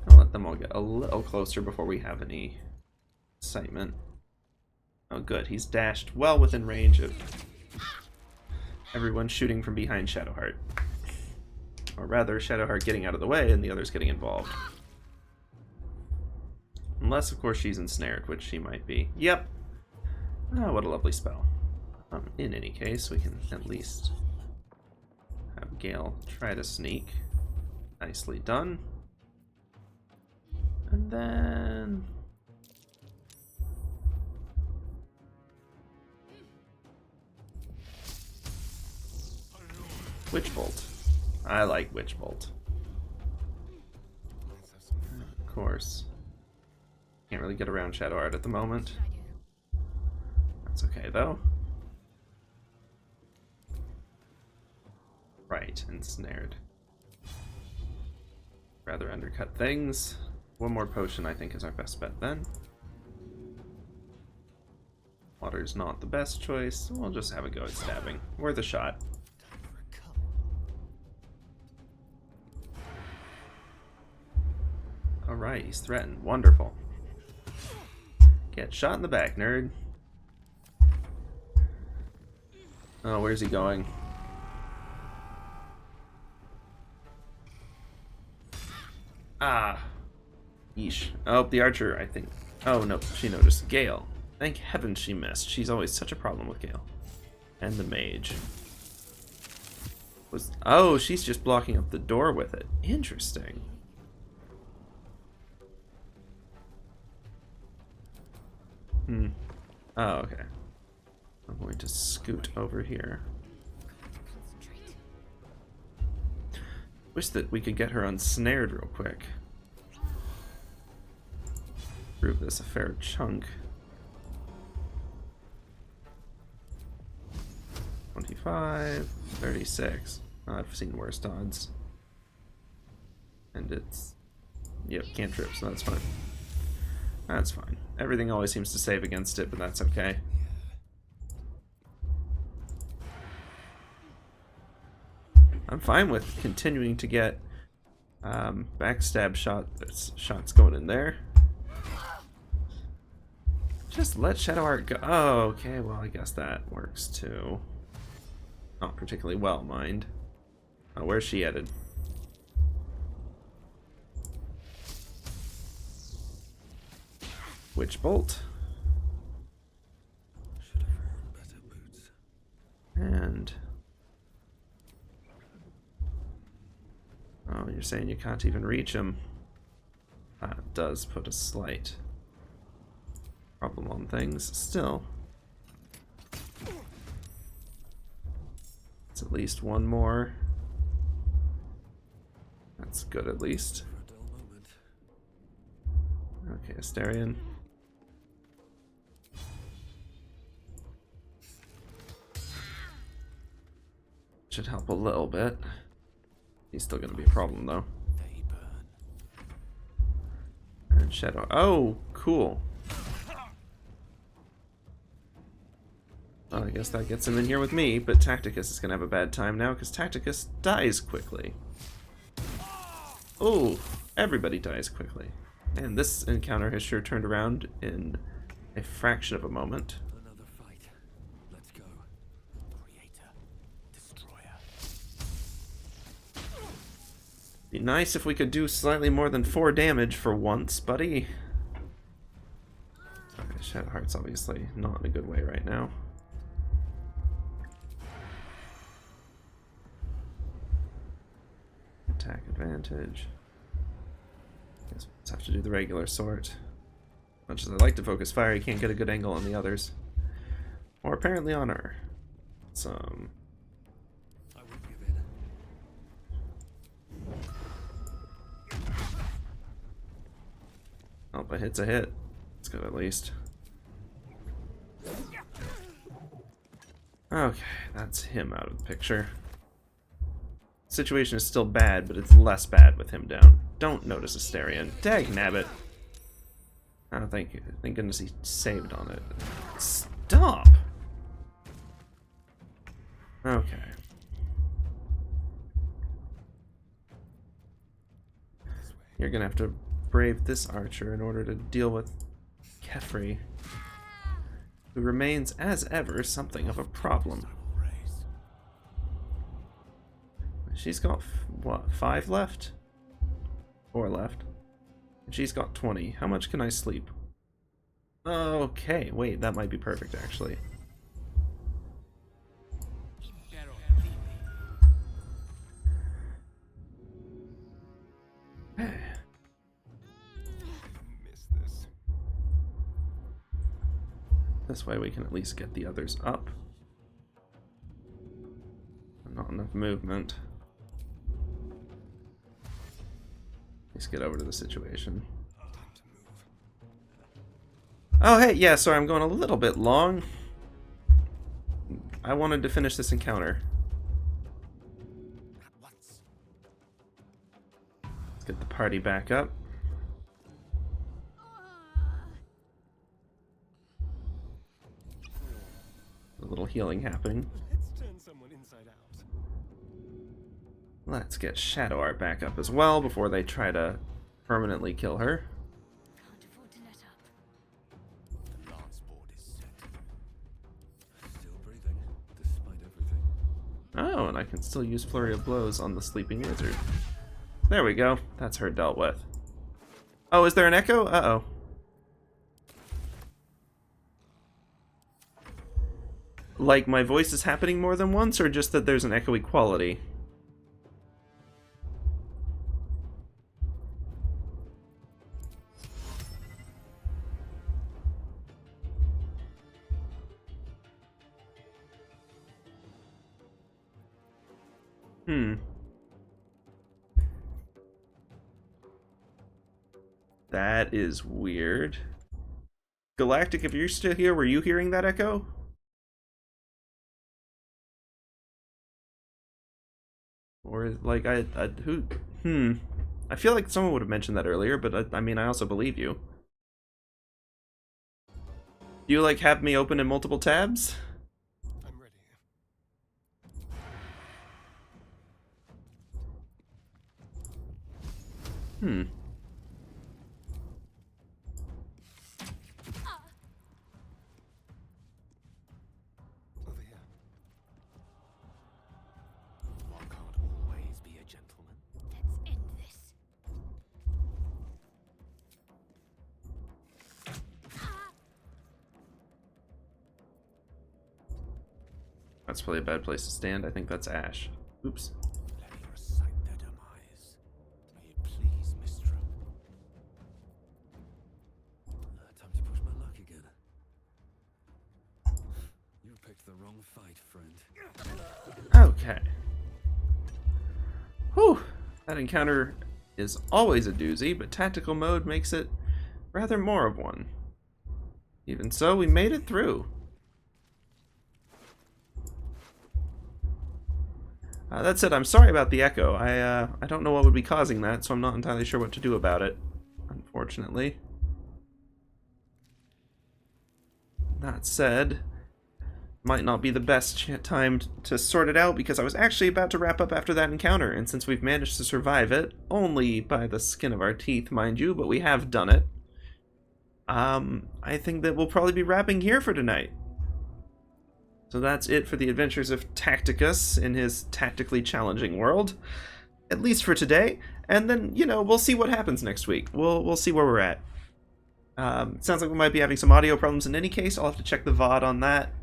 I'll let them all get a little closer before we have any excitement. Oh, good. He's dashed well within range of everyone shooting from behind Shadowheart. Or rather, Shadowheart getting out of the way and the others getting involved. Unless, of course, she's ensnared, which she might be. Yep. Oh, what a lovely spell. In any case, we can at least have Gale try to sneak. Nicely done. And then... Witch Bolt. I like Witch Bolt. Of course. Can't really get around Shadowheart at the moment. That's okay, though. Right, ensnared. Rather undercut things. One more potion, I think, is our best bet then. Water's not the best choice. We'll just have a go at stabbing. Worth a shot. Alright, he's threatened. Wonderful. Get shot in the back, nerd. Oh, where's he going? Ah. Yeesh. Oh, the archer, I think. Oh, no, she noticed. Gale. Thank heaven she missed. She's always such a problem with Gale. And the mage. Oh, she's just blocking up the door with it. Interesting. Oh, okay. I'm going to scoot over here. Wish that we could get her unsnared real quick. Prove this a fair chunk. 25, 36. Oh, I've seen worse odds. And it's... Yep, cantrip, so that's fine. That's fine. Everything always seems to save against it, but that's okay. I'm fine with continuing to get backstab shots going in there. Just let Shadow Art go. Oh, okay, well, I guess that works too. Not particularly well, mind. Oh, where's she headed? Witch Bolt. Should have worn better boots. And... oh, you're saying you can't even reach him. That does put a slight problem on things. Still. It's at least one more. That's good at least. For a dull moment. Okay, Asterion. Should help a little bit. He's still gonna be a problem though. They burn. And Shadow. Oh, cool. Well, I guess that gets him in here with me, but Tacticus is gonna have a bad time now because Tacticus dies quickly. Oh, everybody dies quickly. And this encounter has sure turned around in a fraction of a moment. Another fight. Let's go. Creator. Destroyer. Be nice if we could do slightly more than 4 damage for once, buddy. Okay, Shadowheart's obviously not in a good way right now. Attack advantage. Guess we'll just have to do the regular sort. Much as I like to focus fire, you can't get a good angle on the others. Or apparently on her. Some. I won't give in. Oh, but hit's a hit. It's good at least. Okay, that's him out of the picture. Situation is still bad, but it's less bad with him down. Don't notice Asterion. Dagnabbit. I don't think. Thank goodness he saved on it. Stop! Okay. You're gonna have to brave this archer in order to deal with Kefri, who remains, as ever, something of a problem. She's got, what, 5 left? 4 left. And she's got 20. How much can I sleep? Okay, wait, that might be perfect, actually. Miss this. This way we can at least get the others up. Not enough movement. Let's get over to the situation. Time to move. Oh, hey, yeah, sorry, I'm going a little bit long. I wanted to finish this encounter. Let's get the party back up. A little healing happening. Let's turn someone inside out. Let's get Shadow Art back up as well before they try to permanently kill her. Can't afford to let up. The lance board is set. Still breathing, despite everything. Oh, and I can still use Flurry of Blows on the Sleeping Wizard. There we go. That's her dealt with. Oh, is there an echo? Uh-oh. Like, my voice is happening more than once, or just that there's an echoey quality? That is weird. Galactic, if you're still here, were you hearing that echo? Or, like, who... I feel like someone would have mentioned that earlier, but I mean, I also believe you. Do you like have me open in multiple tabs? I'm ready. Hmm. Over here. One can't always be a gentleman. Let's end this. That's probably a bad place to stand. I think that's Ash. Oops. Let me recite their demise. May it please, Mistral. Time to push my luck again. You picked the wrong fight, friend. Okay. Whew. That encounter is always a doozy, but tactical mode makes it rather more of one. Even so, we made it through. That said, I'm sorry about the echo. I don't know what would be causing that, so I'm not entirely sure what to do about it, unfortunately. That said, might not be the best time to sort it out, because I was actually about to wrap up after that encounter, and since we've managed to survive it, only by the skin of our teeth, mind you, but we have done it, I think that we'll probably be wrapping here for tonight. So that's it for the adventures of Tacticus in his tactically challenging world, at least for today. And then, you know, we'll see what happens next week. We'll see where we're at. It sounds like we might be having some audio problems in any case. I'll have to check the VOD on that,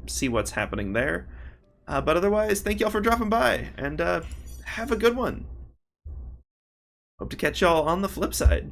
see what's happening there. But otherwise, thank y'all for dropping by, and have a good one. Hope to catch y'all on the flip side.